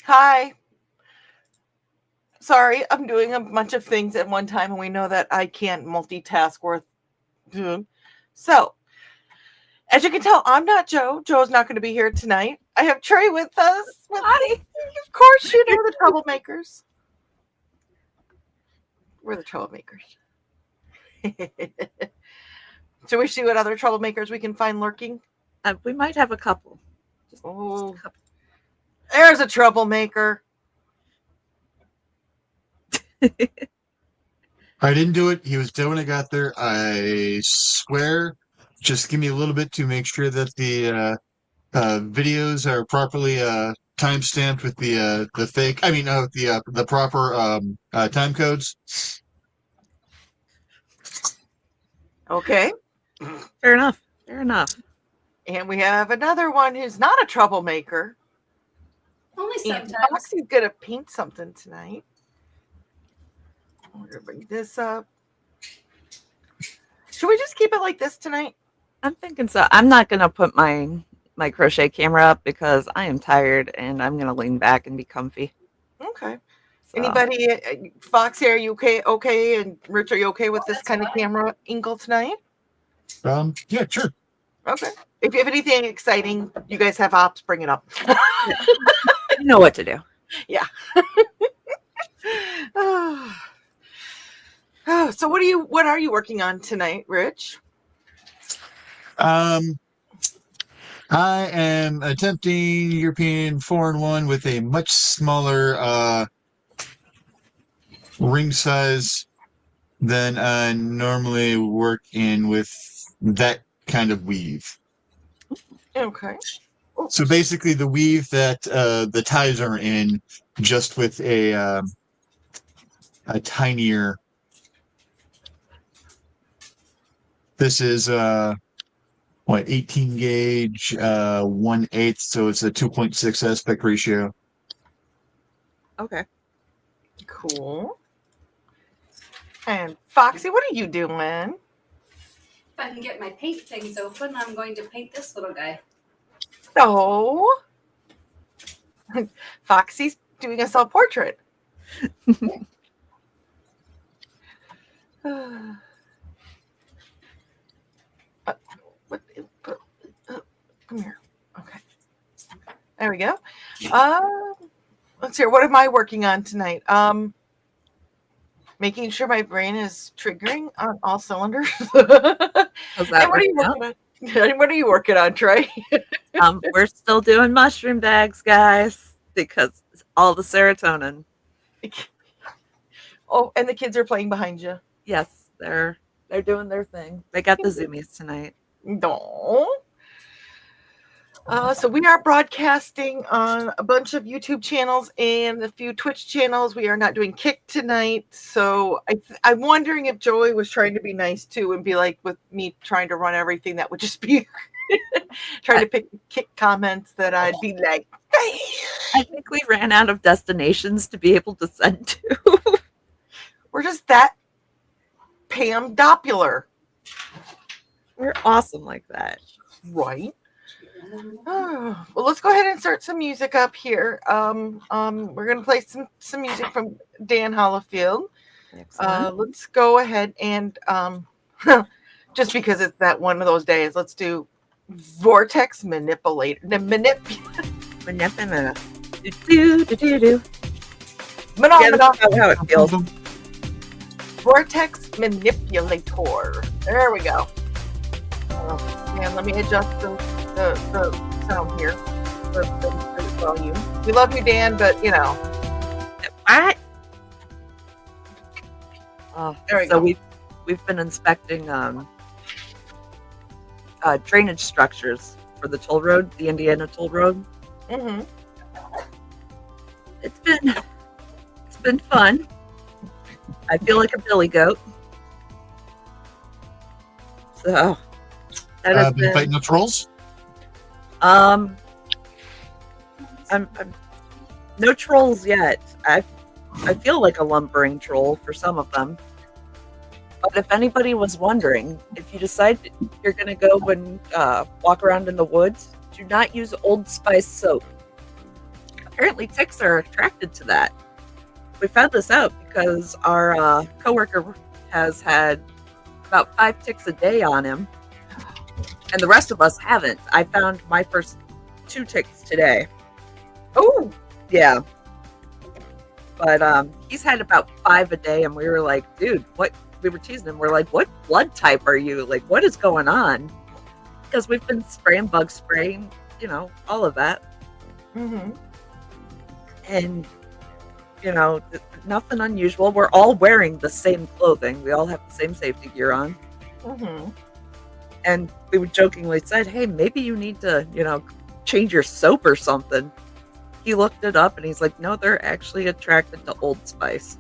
Hi. Sorry, I'm doing a bunch of things at one time, and we know that I can't multitask worth doing. So, as you can tell, I'm not Joe. Joe's not going to be here tonight. I have Trey with us. Hi. Of course, you know the troublemakers. We're the troublemakers. Should we see what other troublemakers we can find lurking? We might have a couple. Just a couple. There's a troublemaker. I didn't do it. He was dead when I got there. I swear. Just give me a little bit to make sure that the videos are properly time stamped with the fake. I mean, the proper time codes. Okay. Fair enough. Fair enough. And we have another one who's not a troublemaker. Only sometimes. Foxy's gonna paint something tonight. I'm gonna bring this up. Should we just keep it like this tonight? I'm thinking so. I'm not gonna put my crochet camera up because I am tired and I'm gonna lean back and be comfy. Okay. So. Anybody, Foxy, are you okay? Okay, and Rich, are you okay with this kind of camera angle tonight? Yeah, sure. Okay. If you have anything exciting, you guys have ops, bring it up. You know what to do. Yeah. So what are you working on tonight, Rich? I am attempting European 4-in-1 with a much smaller ring size than I normally work in with that kind of weave. Okay. So basically the weave that the ties are in, just with a tinier. This is 18 gauge, 1/8, so it's a 2.6 aspect ratio. Okay. Cool. And Foxy, what are you doing? If I can get my paint things open, I'm going to paint this little guy. Oh. Foxy's doing a self-portrait. Come here. Okay. There we go. Let's see. What am I working on tonight? Making sure my brain is triggering on all cylinders. How's that And what are you working on? What are you working on, Trey? We're still doing mushroom bags, guys, because it's all the serotonin. Oh, and the kids are playing behind you. Yes, they're doing their thing. They got the zoomies tonight. No. So we are broadcasting on a bunch of YouTube channels and a few Twitch channels. We are not doing Kick tonight. So I'm wondering if Joey was trying to be nice too and be like, with me trying to run everything, that would just be trying to pick Kick comments that I'd be like, hey. I think we ran out of destinations to be able to send to. We're just that Pam Doppler. We're awesome like that. Right. Oh, well, let's go ahead and start some music up here. We're gonna play some music from Dan Hollifield. Let's go ahead and just because it's that one of those days, let's do Vortex Manipulator. Manipulator. How it feels. Vortex Manipulator. There we go. And let me adjust the sound here, the volume. We love you, Dan, but you know. What? There we so go. We've been inspecting drainage structures for the toll road, the Indiana toll road. Mm-hmm. It's been fun. I feel like a billy goat. So that has Been fighting the trolls? I'm no trolls yet. I feel like a lumbering troll for some of them. But if anybody was wondering, if you decide you're going to go and walk around in the woods, do not use Old Spice soap. apparently ticks are attracted to that. We found this out because our coworker has had about 5 ticks a day on him, and the rest of us haven't. I found my first 2 ticks today. Oh, Yeah. But he's had about 5 a day, and we were like, dude, what? We were teasing him. We're like, what blood type are you? Like, what is going on? Because we've been spraying, bug spraying, all of that. mm-hmm. And, nothing unusual. We're all wearing the same clothing. We all have the same safety gear on. Mm-hmm. And we would jokingly said, hey, maybe you need to, change your soap or something. He looked it up and he's like, no, they're actually attracted to Old Spice.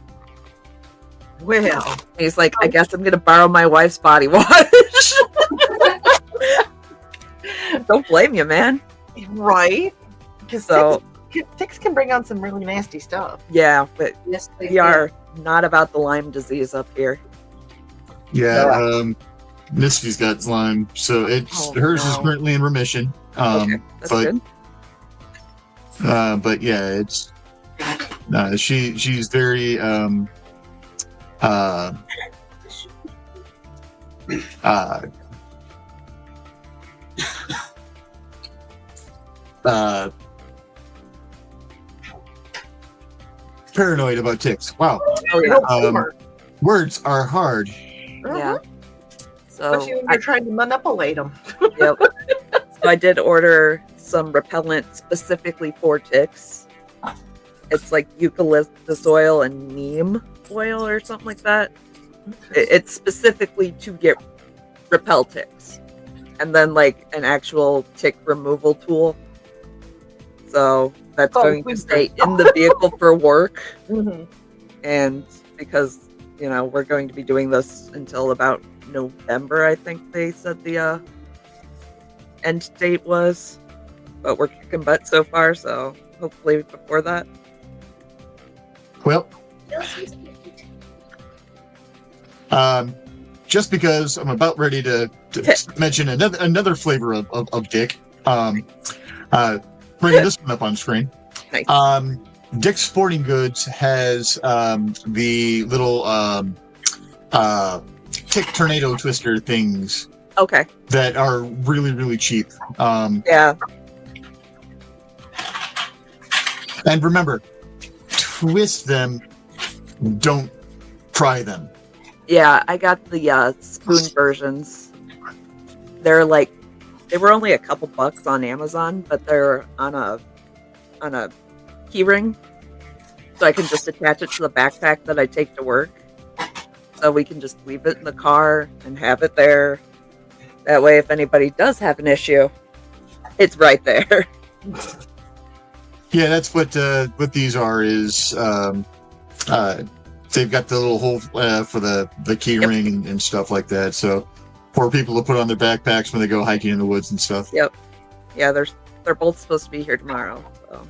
Well, And he's like, I guess I'm going to borrow my wife's body wash. Don't blame you, man. right? Because So, ticks can bring on some really nasty stuff. yeah, but Yes, they we are not about the Lyme disease up here. Yeah, Misty's got Lyme, so hers is no. currently in remission. Okay, that's but good. but yeah, it's she's very paranoid about ticks. Wow, Oh, yeah. words are hard. Yeah. So, Especially when you're trying to manipulate them. yep. So I did order some repellent specifically for ticks. It's like eucalyptus oil and neem oil or something like that. It's specifically to repel ticks. And then like an actual tick removal tool. So that's going to stay in the vehicle for work. Mm-hmm. And because, we're going to be doing this until about November, I think they said the end date was. But we're kicking butt so far, so hopefully before that. Well, just because I'm about ready to mention another flavor of dick, bringing this one up on screen. Nice. Dick's Sporting Goods has the little tick tornado twister things Okay. that are really, really cheap. Yeah. And remember, twist them, don't pry them. Yeah, I got the spoon versions. They were only a couple bucks on Amazon, but they're on a key ring. So I can just attach it to the backpack that I take to work. So we can just leave it in the car and have it there. That way, if anybody does have an issue, it's right there. Yeah, that's what these are. Is they've got the little hole for the key ring and stuff like that. So for people to put on their backpacks when they go hiking in the woods and stuff. Yep. Yeah, they're both supposed to be here tomorrow. So.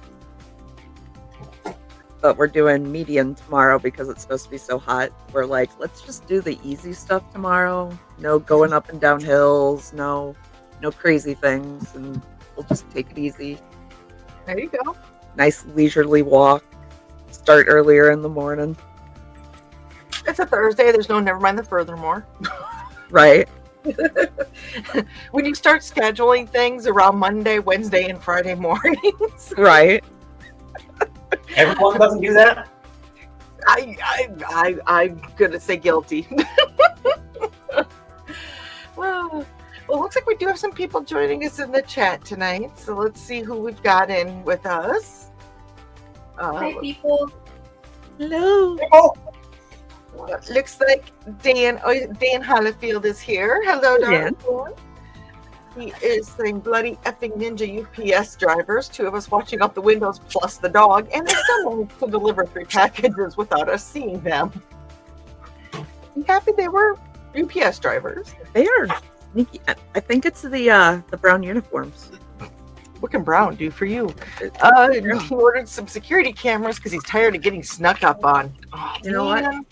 But we're doing medium tomorrow because it's supposed to be so hot. We're like, let's just do the easy stuff tomorrow. No going up and down hills. No crazy things, and we'll just take it easy. There you go. Nice leisurely walk. Start earlier in the morning. It's a Thursday. There's no never mind the furthermore. Right. When you start scheduling things around Monday, Wednesday, and Friday mornings. Right. Everyone doesn't do that? I'm gonna say guilty. Well, it looks like we do have some people joining us in the chat tonight. So let's see who we've got in with us. Hi, people. Hello. Looks like Dan Hollifield is here. Hello, Dan. Dan. He is saying bloody effing ninja UPS drivers. 2 of us watching out the windows plus the dog, and they still managed to deliver 3 packages without us seeing them. I'm happy they were UPS drivers. They are sneaky. I think it's the brown uniforms. What can Brown do for you? He ordered some security cameras because he's tired of getting snuck up on. Oh, You know what? man.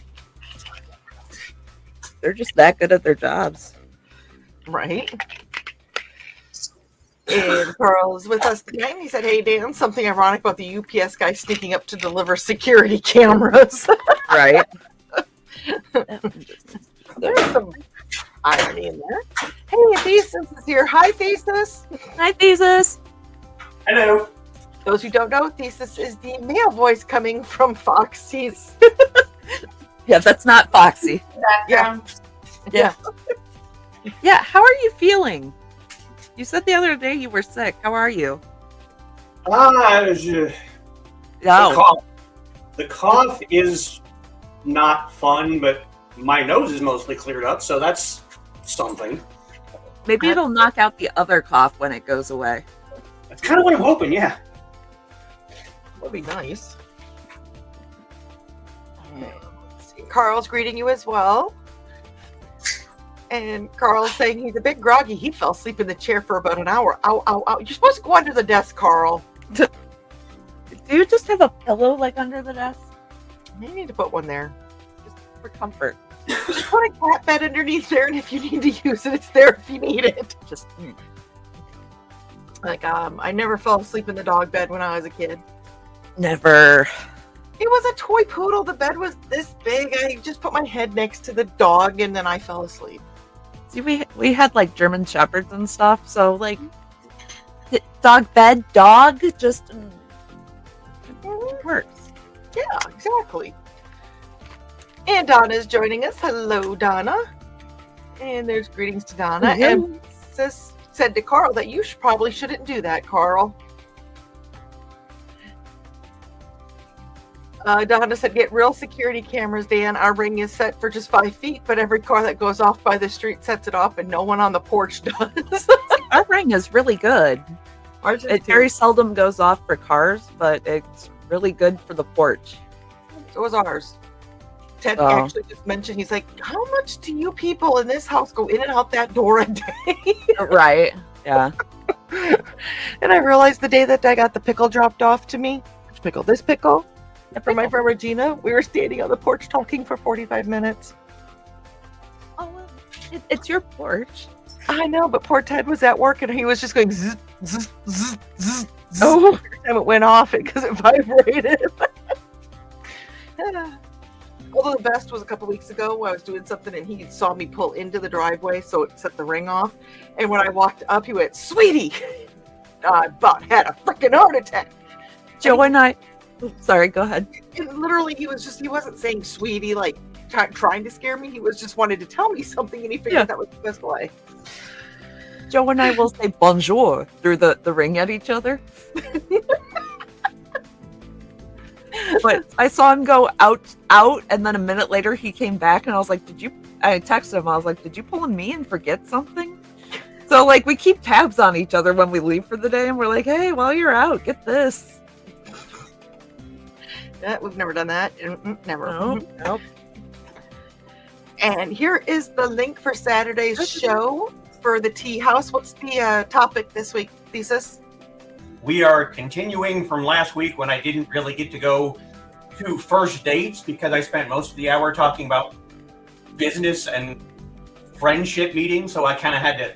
They're just that good at their jobs. Right? And Carl's with us today. And he said, "Hey, Dan, something ironic about the UPS guy sneaking up to deliver security cameras." Right. There's some irony in there. Hey, Thesis is here. Hi, Thesis. Hi, Thesis. Hello. Those who don't know, Thesis is the male voice coming from Foxy's. Yeah, that's not Foxy. Background. Yeah. Yeah, how are you feeling? You said the other day you were sick. How are you? The Oh, cough is not fun, but my nose is mostly cleared up, so that's something. maybe it'll knock out the other cough when it goes away. That's kind of what I'm hoping, yeah. That'd be nice. Let's see. Carl's greeting you as well. And Carl's saying he's a bit groggy. He fell asleep in the chair for about an hour. Ow, ow, ow. You're supposed to go under the desk, Carl. Do you just have a pillow like under the desk? You need to put one there. Just for comfort. Just put a cat bed underneath there, and if you need to use it, it's there if you need it. Just Like, I never fell asleep in the dog bed when I was a kid. never. It was a toy poodle. The bed was this big. I just put my head next to the dog, and then I fell asleep. See, we had like German shepherds and stuff, so like dog bed, dog just it works. Yeah, exactly. And Donna's joining us. Hello, Donna. And there's greetings to Donna. And sis said to Carl that you probably shouldn't do that, Carl. Donna said, "Get real security cameras, Dan. Our ring is set for just 5 feet, but every car that goes off by the street sets it off, and no one on the porch does." Our ring is really good. Ours is It too. very seldom goes off for cars, but it's really good for the porch. So was ours. Ted Oh. actually just mentioned, he's like, "How much do you people in this house go in and out that door a day?" Right. Yeah. And I realized the day that I got the pickle dropped off to me, which pickle? This pickle? From my friend Regina, we were standing on the porch talking for 45 minutes. Oh, well, it's your porch. I know, but poor Ted was at work and he was just going zzz, zzz, zzz, zzz, zzz. Oh. Every time it went off because it vibrated. Although the best was a couple weeks ago I was doing something and he saw me pull into the driveway, so it set the ring off. And when I walked up, he went, "Sweetie, I about had a freaking heart attack." Joe and I. Sorry, go ahead. And literally, he wasn't saying "sweetie" like trying to scare me. He was just wanted to tell me something, and he figured that was the best way. Joe and I will say bonjour through the ring at each other. But I saw him go out, and then a minute later he came back, and I was like, I texted him, I was like, "Did you pull a me and forget something?" So, like, we keep tabs on each other when we leave for the day, and we're like, "Hey, while you're out, get this." We've never done that. Never. Nope. And here is the link for Saturday's show for the Tea House. What's the topic this week, Thesis? We are continuing from last week when I didn't really get to go to first dates because I spent most of the hour talking about business and friendship meetings, so I kind of had to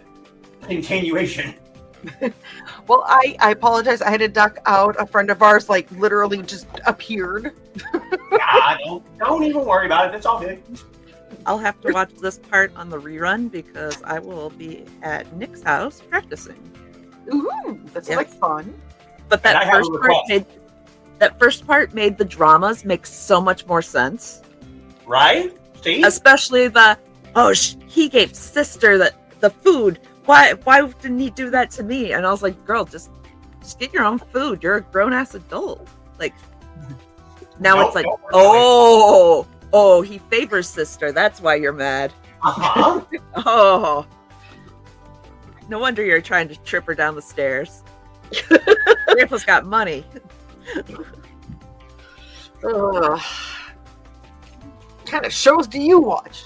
continuation. Well, I apologize. I had to duck out. A friend of ours, like, literally just appeared. Don't even worry about it. It's all good. I'll have to watch this part on the rerun because I will be at Nick's house practicing. Ooh, that's Yeah. like fun. But And I have a first part made the dramas make so much more sense. Right? See? Especially he gave sister the food. Why didn't he do that to me? And I was like, "Girl, just get your own food. You're a grown ass adult." Like now Nope, it's like, don't worry oh, he favors sister. That's why you're mad. Uh-huh. Oh, no wonder you're trying to trip her down the stairs. Grandpa's got money. What kind of shows do you watch?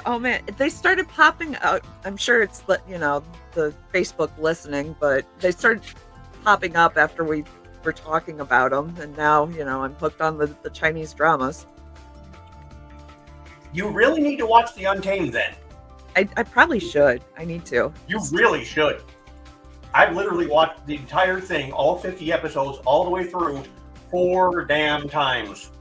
Oh man, they started popping out. I'm sure it's the Facebook listening, but they started popping up after we were talking about them, and now I'm hooked on the Chinese dramas. You really need to watch The Untamed then. I probably should. I need to. You really should. I've literally watched the entire thing, all 50 episodes, all the way through 4 damn times.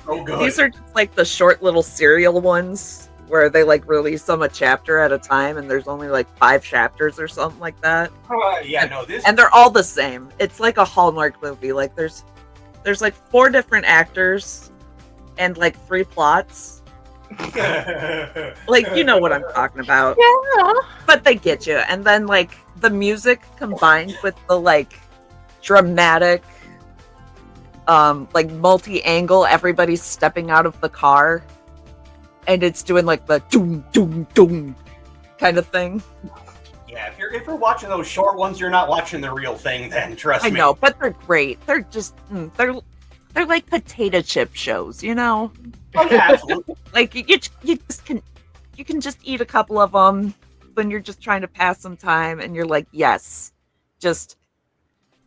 So good. These are just like the short little serial ones where they like release them a chapter at a time, and there's only like 5 chapters or something like that. And they're all the same. It's like a Hallmark movie. Like there's like 4 different actors and like 3 plots. Like, you know what I'm talking about. Yeah. But they get you. And then like the music combined with the like dramatic like multi-angle, everybody's stepping out of the car and it's doing like the doom doom doom kind of thing. Yeah, if you're watching those short ones, you're not watching the real thing then, trust me. I know, but they're great. They're just they're like potato chip shows, you know? Oh yeah, absolutely. Like you can just eat a couple of them when you're just trying to pass some time, and you're like, yes, just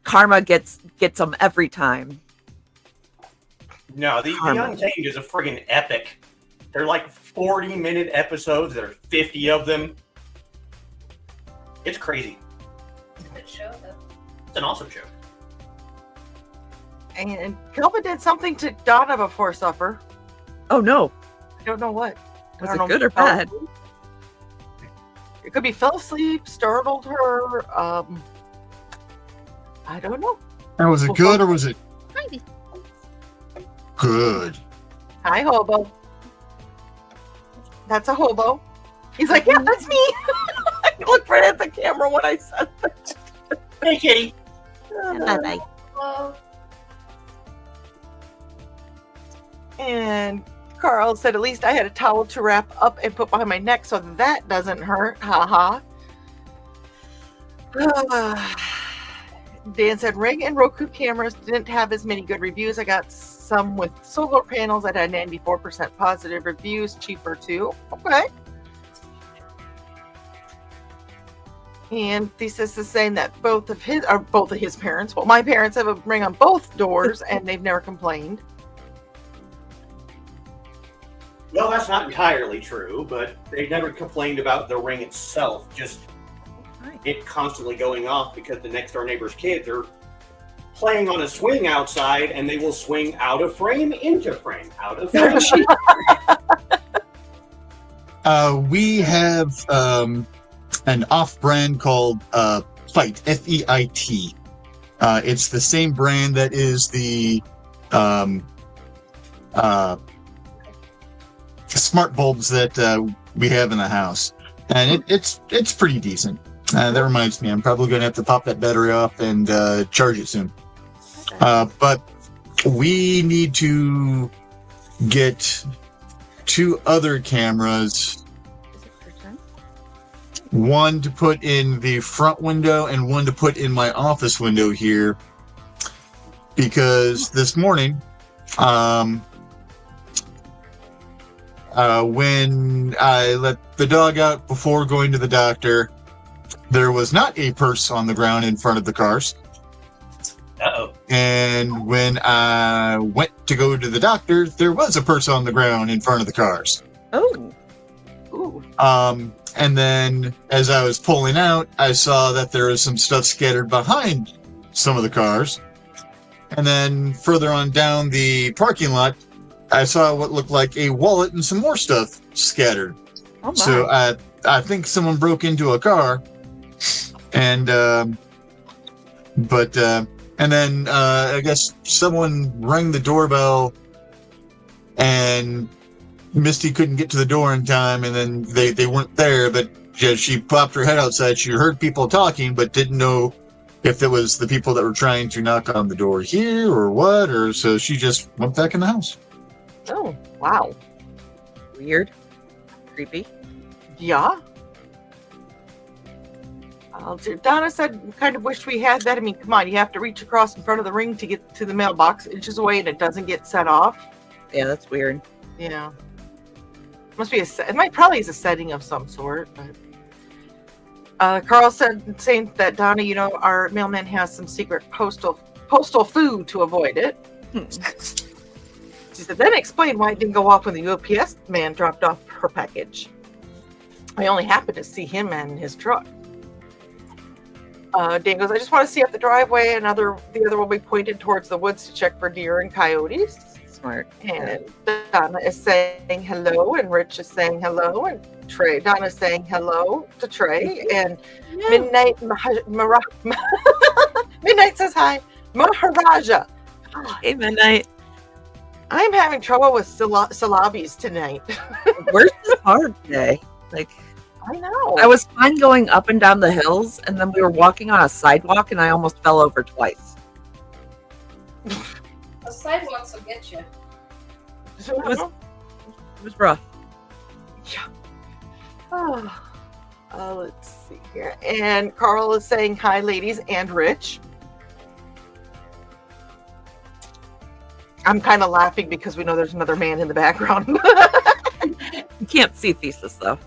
karma gets them every time. No, the Untamed is a friggin' epic. They're like 40-minute episodes. There are 50 of them. It's crazy. It's a good show, though. It's an awesome show. And Kelvin did something to Donna before supper. Oh no. I don't know what. Was I it don't know good if or he fell bad? asleep. It could be fell asleep, startled her. I don't know. And was it good or was it good? Hi, hobo. That's a hobo. He's like, yeah, that's me. I looked right at the camera when I said that. Hey, kitty. Bye-bye. Well, And Carl said, at least I had a towel to wrap up and put behind my neck so that doesn't hurt. Ha ha. Dan said, Ring and Roku cameras didn't have as many good reviews. I got some with solar panels that had 94% positive reviews, cheaper too. Okay. And Thesis is saying that both of his parents, well, my parents have a Ring on both doors and they've never complained. Well, that's not entirely true, but they never complained about the Ring itself, just it constantly going off because the next door neighbor's kids are playing on a swing outside and they will swing out of frame into frame, out of frame. We have an off-brand called Fight, F-E-I-T. It's the same brand that is the smart bulbs that we have in the house, and it's pretty decent. That reminds me, I'm probably going to have to pop that battery off and charge it soon. But we need to get 2 other cameras. One to put in the front window and one to put in my office window here. Because this morning, when I let the dog out before going to the doctor, there was not a purse on the ground in front of the cars. Uh-oh. And when I went to go to the doctor, there was a purse on the ground in front of the cars. Oh. Ooh. And then as I was pulling out, I saw that there was some stuff scattered behind some of the cars. And then further on down the parking lot, I saw what looked like a wallet and some more stuff scattered. Oh my. So I think someone broke into a car. And and then I guess someone rang the doorbell and Misty couldn't get to the door in time, and then they weren't there, but she popped her head outside. She heard people talking, but didn't know if it was the people that were trying to knock on the door here or what, or so she just went back in the house. Oh, wow. Weird. Creepy. Yeah. Donna said, kind of wish we had that. I mean, come on, you have to reach across in front of the ring to get to the mailbox inches away and it doesn't get set off. Yeah, that's weird. Yeah. Must be it probably is a setting of some sort, but Carl said, saying that Donna, you know, our mailman has some secret postal food to avoid it. She said, then explain why it didn't go off when the UPS man dropped off her package. I only happened to see him and his truck. Dan goes, I just want to see up the driveway. The other will be pointed towards the woods to check for deer and coyotes. Smart. And Donna is saying hello, and Rich is saying hello, and Donna's saying hello to Trey, and Midnight Midnight says hi. Maharaja. Hey, Midnight. I'm having trouble with syllables tonight. Where's this hard today? Like, I know. I was fine going up and down the hills, and then we were walking on a sidewalk, and I almost fell over twice. The sidewalks will get you. It was rough. Let's see here. And Carl is saying hi, ladies, and Rich. I'm kind of laughing because we know there's another man in the background. You can't see Thesis, though.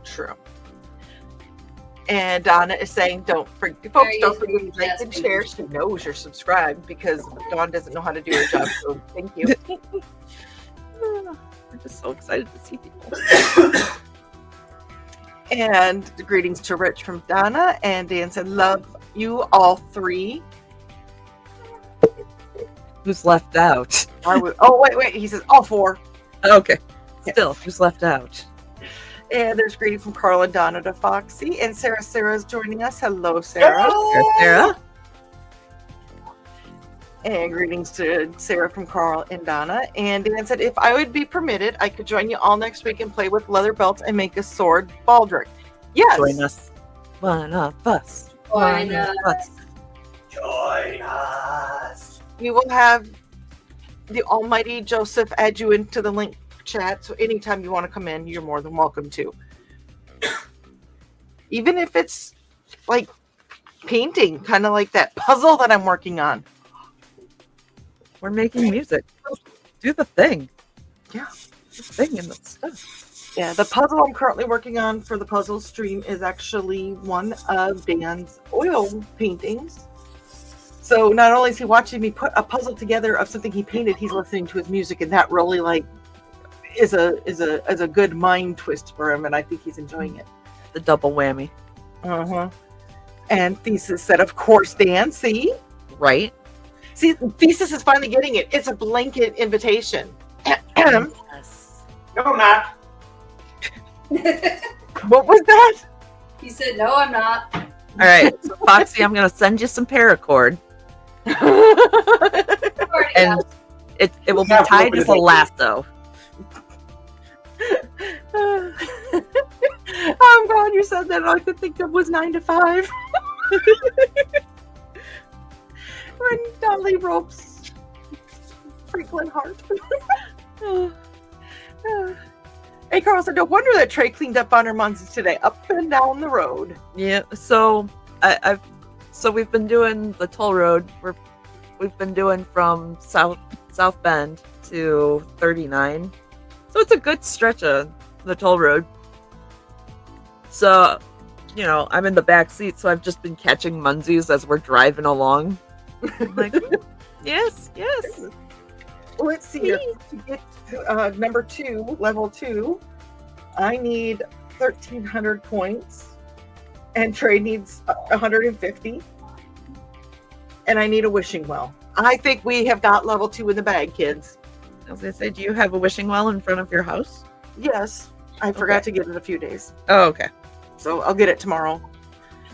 True. And Donna is saying, don't forget to like and share. She knows you're subscribed because Dawn doesn't know how to do her job. So thank you. I'm just so excited to see people. And greetings to Rich from Donna. And Dan said, love you all three. Who's left out? Wait. He says all four. Okay. Still, who's left out? And there's greeting from Carl and Donna to Foxy. And Sarah's joining us. Hello, Sarah. There's Sarah. And greetings to Sarah from Carl and Donna. And Dan said, if I would be permitted, I could join you all next week and play with leather belts and make a sword baldric. Yes. Join us. One of us. Join us. Join us. We will have the almighty Joseph add you into the link chat. So anytime you want to come in, you're more than welcome to. Even if it's like painting, kind of like that puzzle that I'm working on. We're making music. Do the thing. Yeah. The thing and the stuff. Yeah, the puzzle I'm currently working on for the puzzle stream is actually one of Dan's oil paintings. So not only is he watching me put a puzzle together of something he painted, he's listening to his music, and that really like is a good mind twist for him, and I think he's enjoying it. The double whammy. Uh-huh. And Thesis said, of course, Dan, see? Right? See, Thesis is finally getting it. It's a blanket invitation. Yes. No, I'm not. What was that? He said, no, I'm not. All right. So, Foxy, I'm going to send you some paracord. And it will be tied as a lasso. I'm glad you said that. All I could think of was 9 to 5. When Dolly ropes Franklin Hart. Hey, Carl said, no wonder that Trey cleaned up on her munchies today, up and down the road. Yeah. So so we've been doing the toll road. We've been doing from South Bend to 39. So it's a good stretch of the toll road. So, I'm in the back seat, so I've just been catching munchies as we're driving along. I'm like, yes. Let's see here. To get number 2, level 2, I need 1,300 points, and Trey needs 150, and I need a wishing well. I think we have got level 2 in the bag, kids. I was going to say, do you have a wishing well in front of your house? Yes, I forgot to get it a few days, Oh, okay. so I'll get it tomorrow.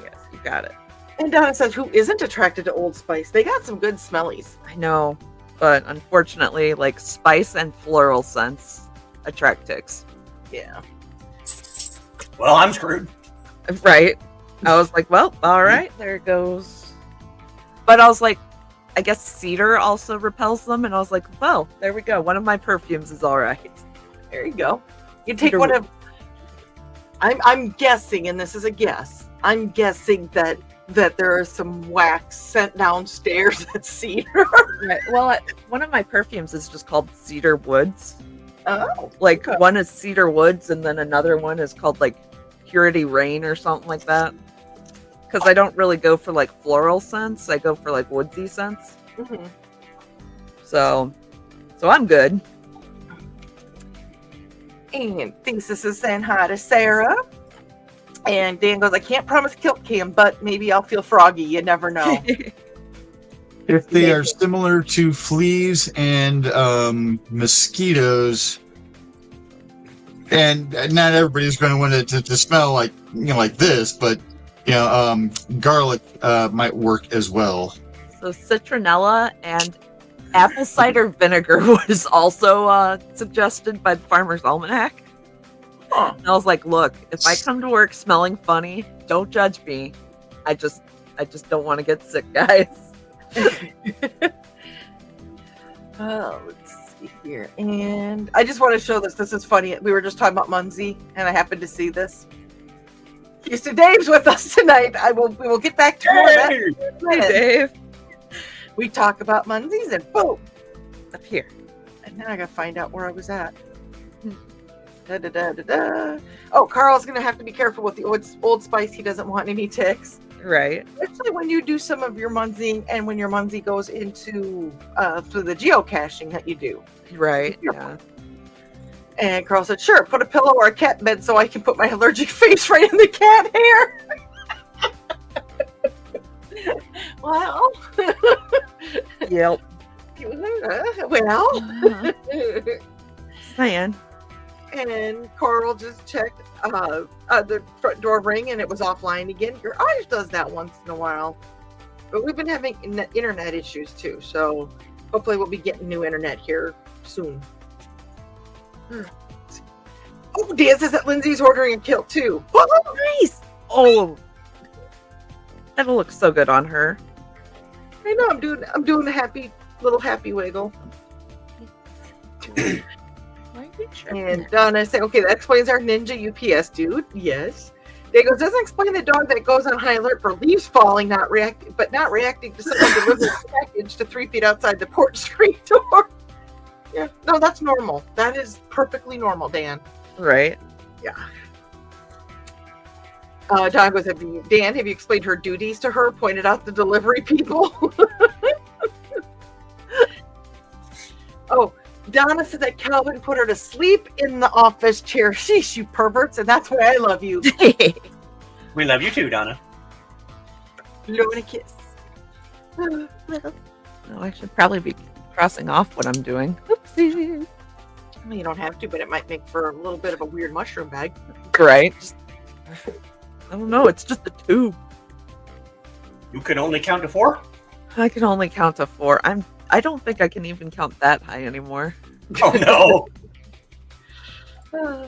Yes, you got it. And Donna says, who isn't attracted to Old Spice? They got some good smellies. I know, but unfortunately, like spice and floral scents attract ticks. Yeah. Well, I'm screwed. Right. I was like, well, all right, there it goes. But I was like, I guess cedar also repels them, and I was like, well, there we go. One of my perfumes is all right. There you go. You take Cedar one of. I'm guessing, and this is a guess. I'm guessing that there is some wax sent downstairs at Cedar. Right. Well, one of my perfumes is just called Cedar Woods. Oh, Like okay. one is Cedar Woods, and then another one is called like Purity Rain or something like that. Because I don't really go for like floral scents. I go for like woodsy scents. Mm-hmm. So I'm good. And Thesis is saying hi to Sarah. And Dan goes, I can't promise kilt cam, but maybe I'll feel froggy. You never know. If they are similar to fleas and mosquitoes, and not everybody's going to want it to smell like like this, but garlic might work as well. So citronella and apple cider vinegar was also suggested by the Farmer's Almanac. Huh. And I was like, look, if I come to work smelling funny, don't judge me. I just don't want to get sick, guys. Let's see here. And I just want to show this. This is funny. We were just talking about Munzie, and I happened to see this. Houston Dave's with us tonight. We will get back to more of that. in a minute. Dave. We talk about Munzies, and boom. Up here. And then I got to find out where I was at. Da, da, da, da, da. Oh, Carl's going to have to be careful with the Old Spice. He doesn't want any ticks. Right. Especially when you do some of your munzing and when your munzie goes into through the geocaching that you do. Right. Yeah. And Carl said, sure, put a pillow or a cat bed so I can put my allergic face right in the cat hair. Well. Yep. Well. Saying. And Carl just checked the front door ring and it was offline again. Your eyes does that once in a while. But we've been having internet issues too. So hopefully we'll be getting new internet here soon. Oh, Dan says that Lindsay's ordering a kilt too. Oh, nice. Oh, that'll look so good on her. I know. I'm doing a little happy wiggle. And Donna said, okay, that explains our ninja UPS dude. Yes. They goes, doesn't explain the dog that goes on high alert for leaves falling, not reacting to someone delivering a package to 3 feet outside the porch screen door. Yeah, no, that's normal. That is perfectly normal, Dan. Right. Yeah. Don goes, have you explained her duties to her? Pointed out the delivery people. Oh, Donna said that Calvin put her to sleep in the office chair. Sheesh, you perverts, and that's why I love you. We love you too, Donna. Blow and a kiss. No, I should probably be crossing off what I'm doing. Oopsie. Well, you don't have to, but it might make for a little bit of a weird mushroom bag. Right. I don't know. It's just a tube. You can only count to 4? I can only count to 4. I don't think I can even count that high anymore. Oh no.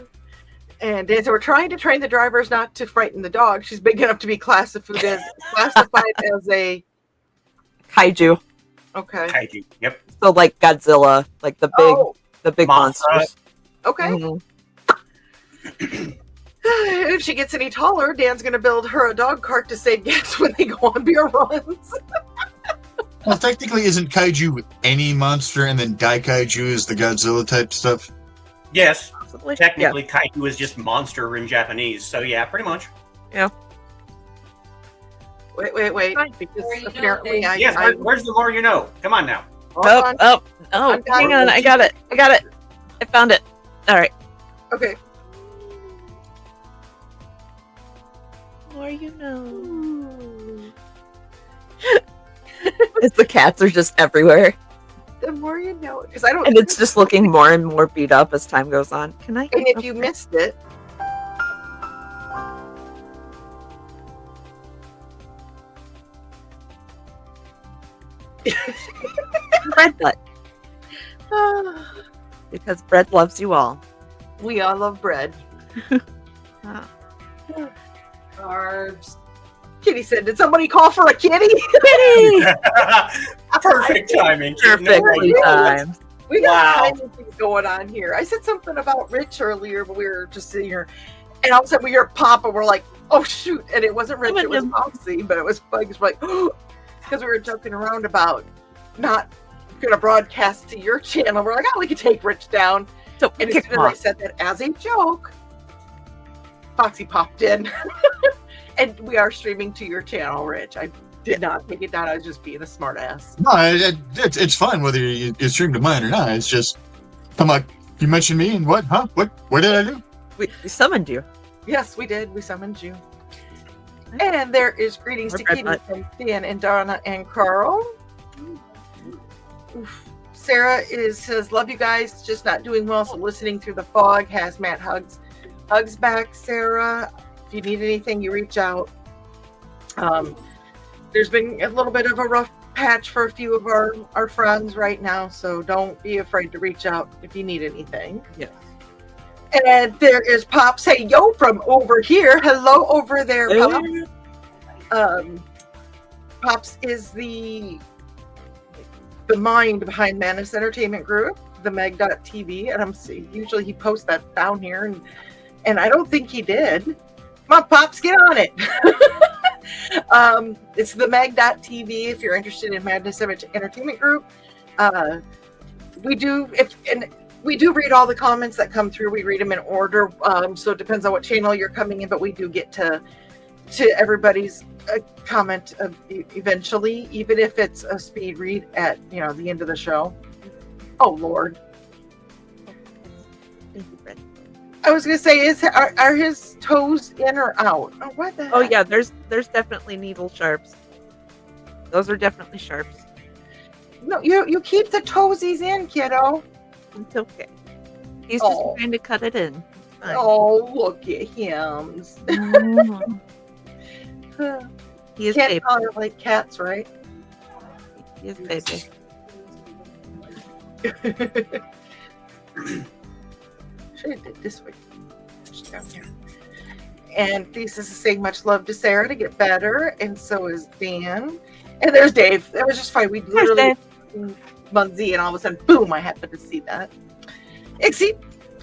And Dan said, we're trying to train the drivers not to frighten the dog. She's big enough to be classified as a Kaiju. okay. Kaiju. Yep. So like Godzilla, like the big Monster. monsters. Okay. Mhm. If she gets any taller, Dan's going to build her a dog cart to save gas when they go on beer runs. Well, technically, isn't kaiju any monster, and then Daikaiju is the Godzilla type stuff? Yes. Possibly. Technically, kaiju is just monster in Japanese. So yeah, pretty much. Wait. Because apparently Yes. Where's the more you know? Come on now. Oh, hang on. I got it. I found it. All right. Okay. More you know. It's the cats are just everywhere. The more you know. Because I don't. And it's just looking more and more beat up as time goes on. Can I? And if you missed it. Bread butt. Because bread loves you all. We all love bread. Carbs. Kitty said, did somebody call for a kitty? Perfect timing. Perfectly timed. We got Wow. timing things going on here. I said something about Rich earlier, but we were just sitting here. And all of a sudden we hear Pop and we're like, oh shoot. And it wasn't Rich, it was Foxy, but it was funny. It's like, because we were joking around about not going to broadcast to your channel. We're like, oh, we could take Rich down. So And as soon as I said that as a joke, Foxy popped in. And we are streaming to your channel, Rich. I did not take it down. I was just being a smart ass. No, it's fine whether you stream to mine or not. It's just, I'm like, you mentioned me and what? Huh? What did I do? we summoned you. Yes, we did. We summoned you. And there is greetings to Katie from Dan and Donna and Carl. Oof. Sarah says, love you guys, just not doing well, so listening through the fog. Hazmat hugs. Hugs back, Sarah. If you need anything, you reach out. There's been a little bit of a rough patch for a few of our friends right now, so don't be afraid to reach out if you need anything. Yes. And there is Pops. Hey, yo, from over here. Hello over there, Pops. Pops is the mind behind Manus Entertainment Group, the Meg.TV, and I'm seeing usually he posts that down here, and I don't think he did. Come on, Pops, get on it. It's the Meg.TV if you're interested in Madness Entertainment Group. We do read all the comments that come through. We read them in order, so it depends on what channel you're coming in, but we do get to everybody's comment eventually, even if it's a speed read at the end of the show. Oh Lord. Thank you, Fred. I was gonna say, are his toes in or out? Oh, what the heck? Oh yeah, there's definitely needle sharps. Those are definitely sharps. No, you keep the toesies in, kiddo. It's okay. He's just trying to cut it in. Oh, look at him. He is Can't baby. call it like cats, right? He is baby. Should have did this way. Just down here. And Thesis is saying much love to Sarah to get better, and so is Dan. And there's Dave. That was just fine. We literally Munzie, and all of a sudden, boom! I happened to see that. Ixie,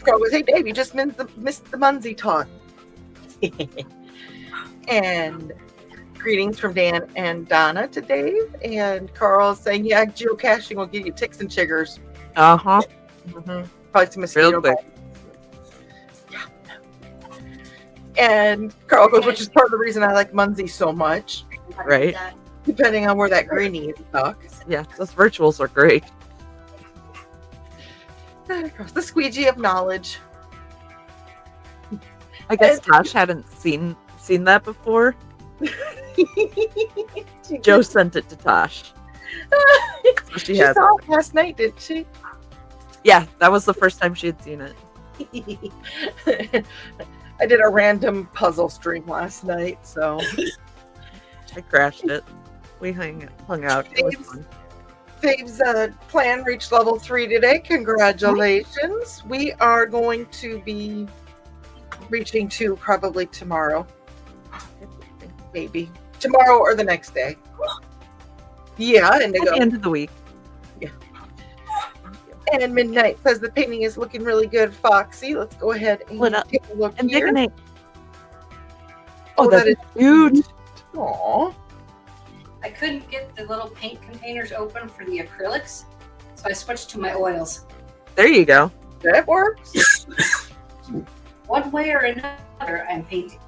girl was, hey Dave, you just missed the Munzie talk. And greetings from Dan and Donna to Dave. And Carl saying, yeah, geocaching will give you ticks and chiggers. Uh-huh. Mm-hmm. Probably some mosquito bites. Yeah. And Carl goes, which is part of the reason I like Munzie so much. Right. Depending on where that greenie is stuck. Yeah, those virtuals are great. The squeegee of knowledge. I guess Tosh hadn't seen that before. Joe sent it to Tosh. So she saw has it last night, didn't she? Yeah, that was the first time she had seen it. I did a random puzzle stream last night, so I crashed it. We hung out. It was fun. Dave's plan reached level 3 today. Congratulations. We are going to be reaching 2 probably tomorrow. Maybe. Tomorrow or the next day. Yeah, Indigo. At the end of the week. Yeah. And Midnight says the painting is looking really good, Foxy. Let's go ahead and take a look and here. Oh, that is huge. Aww. I couldn't get the little paint containers open for the acrylics, so I switched to my oils. There you go. That works. One way or another, I'm painting.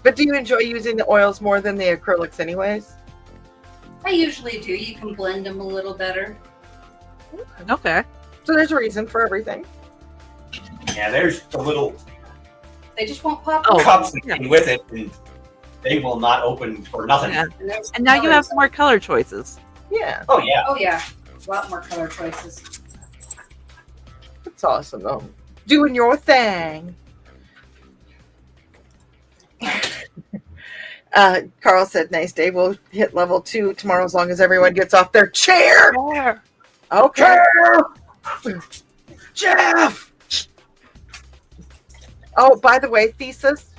But do you enjoy using the oils more than the acrylics anyways? I usually do. You can blend them a little better. Okay. So there's a reason for everything. Yeah, there's the little They just won't pop. Oh, cups that came with it, and they will not open for nothing. Yeah. And, there's And now you have colors. more color choices. Yeah, Oh yeah. Oh yeah, a lot more color choices. that's awesome though. Doing your thing. Carl said, nice day. We'll hit level 2 tomorrow as long as everyone gets off their chair. Okay. Jeff. Oh, by the way, Thesis.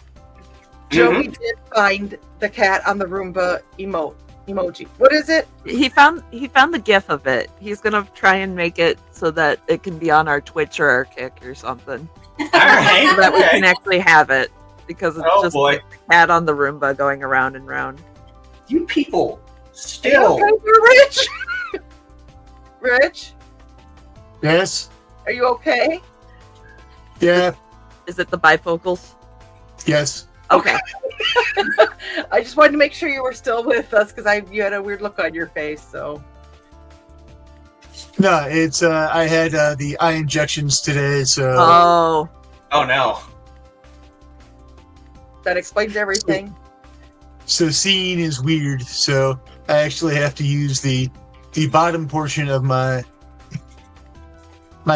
Joey did find the cat on the Roomba emoji. What is it? He found the GIF of it. He's gonna try and make it so that it can be on our Twitch or our Kick or something, All right. so that we okay. can actually have it, because it's Oh, just boy. like the cat on the Roomba going around and round. You people Are you still. okay, Rich? Rich, Yes. are you okay? Yeah. Is it the bifocals? Yes. Okay. I just wanted to make sure you were still with us because you had a weird look on your face. So No, it's I had the eye injections today, so Oh, Oh no. That explains everything. So seeing is weird. So I actually have to use the bottom portion of my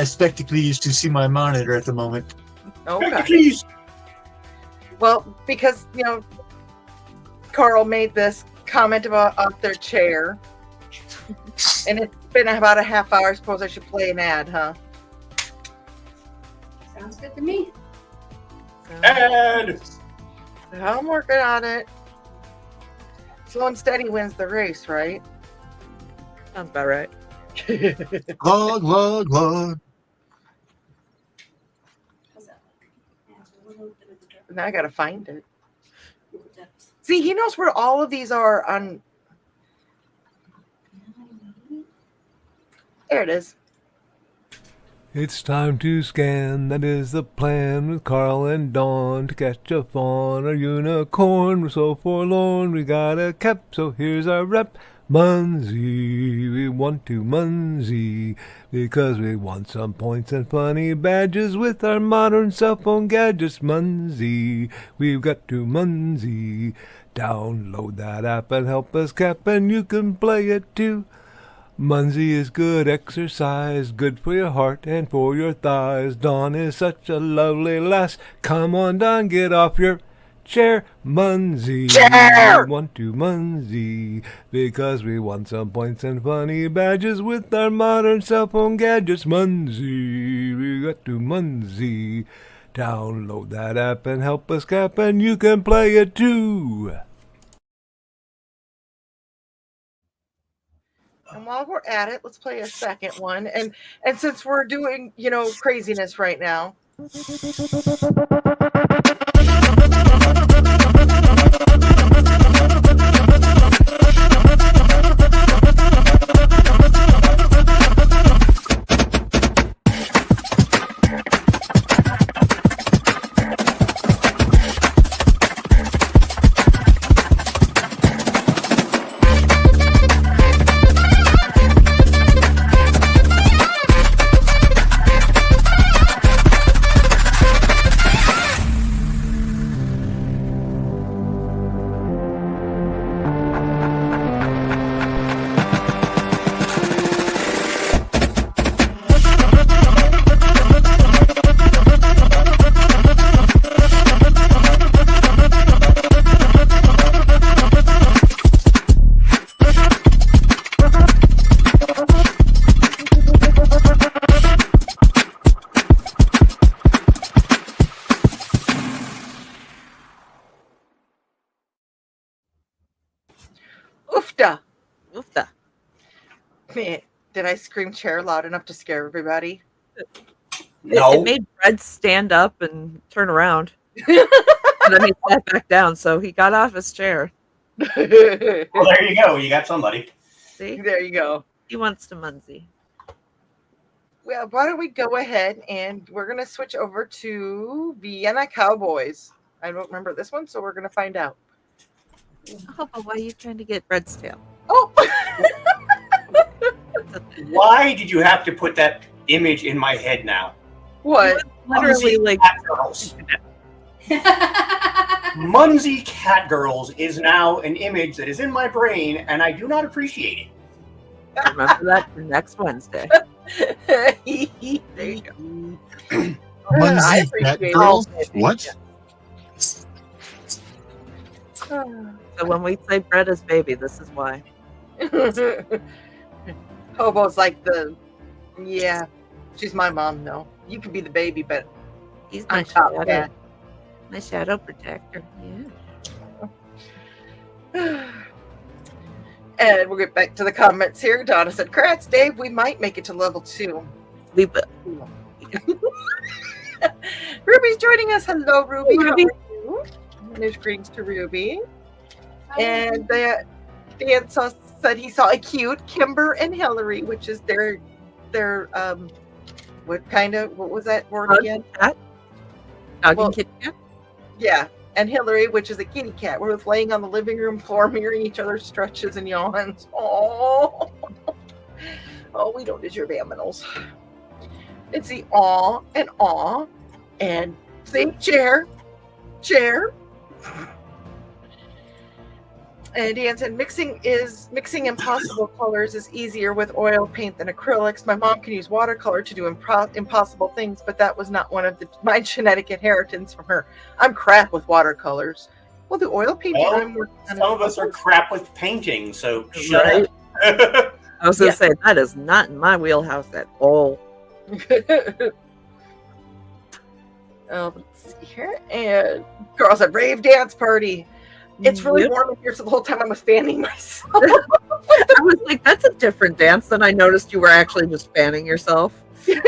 spectacles to see my monitor at the moment. Okay. Please. Well, because, Carl made this comment about their chair. And it's been about a half hour. I suppose I should play an ad, huh? Sounds good to me. And I'm working on it. Slow and steady wins the race, right? Sounds about right. Log, log, log. How's that look? Adds a little bit of the depth. Now I gotta find it. Little depth. See, he knows where all of these are on. There it is. It's time to scan, that is the plan, with Carl and Dawn to catch a fawn or unicorn. We're so forlorn, we got a cap, so here's our rep. Munsey, we want to Munsey, because we want some points and funny badges with our modern cell phone gadgets. Munsey, we've got to Munsey. Download that app and help us cap, and you can play it too. Munsey is good exercise, good for your heart and for your thighs. Dawn is such a lovely lass. Come on, Dawn, get off your chair. Munsey, Chair! we want to Munsey, because we want some points and funny badges with our modern cell phone gadgets. Munsey, we got to Munsey. Download that app and help us cap, and you can play it too. And while we're at it, let's play a second one. And since we're doing, craziness right now. Oofda. Oofda. Man, did I scream chair loud enough to scare everybody? No. It made Fred stand up and turn around. And then he sat back down, so he got off his chair. Well, there you go. You got somebody. See? There you go. He wants to Munsey. Well, why don't we go ahead and we're going to switch over to Vienna Cowboys. I don't remember this one, so we're going to find out. Oh, but why are you trying to get Fred's tail? Oh! Why did you have to put that image in my head now? What? Literally, like, Cat Girls. Munsey Cat Girls is now an image that is in my brain, and I do not appreciate it. remember that for next Wednesday. There you go. I Munsey appreciate Cat it. Girls? What? So when we say Fred is baby, this is why. Hobo's like yeah, she's my mom, no. You can be the baby, but He's my I'm top shadow. cat. My shadow protector. Yeah. And we'll get back to the comments here. Donna said, "Congrats, Dave. We might make it to level 2. We will. Ruby's joining us. Hello, Ruby. Hey, How Ruby. are you? And there's greetings to Ruby. And Dan said he saw a cute Kimber and Hillary, which is their what was that word Dog again? and cat? Dog Well, and kitty cat? Yeah. And Hillary, which is a kitty cat. We're both laying on the living room floor, mirroring each other's stretches and yawns. Oh, we don't deserve aminals. It's the aw and aw. And same chair. And Dan said, mixing impossible colors is easier with oil paint than acrylics. My mom can use watercolor to do impossible things, but that was not one of my genetic inheritance from her. I'm crap with watercolors. Well, the oil painting I'm working on. Some of us are crap with painting, so shut Right. up. I was going to say, that is not in my wheelhouse at all. Let's see here. And Carl said, rave dance party. It's really warm in here, so the whole time I was fanning myself. I was like, that's a different dance than I noticed you were actually just fanning yourself. With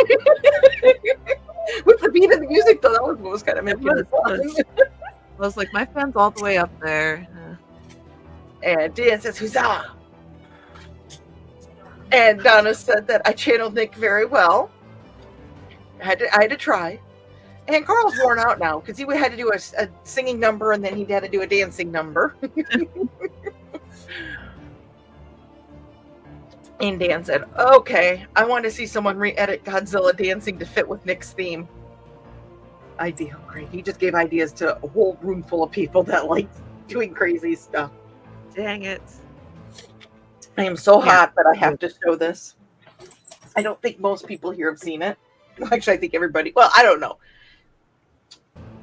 the beat of the music, though, that was what was kind of making it fun. I was like, my fan's all the way up there. And Dan says, huzzah! And Donna said that I channeled Nick very well. I had to try. And Carl's worn out now because he had to do a singing number and then he had to do a dancing number. And Dan said, okay, I want to see someone re-edit Godzilla dancing to fit with Nick's theme. Ideal, great. He just gave ideas to a whole room full of people that like doing crazy stuff. Dang it. I am so hot that I have to show this. I don't think most people here have seen it. Actually, I think everybody, well, I don't know.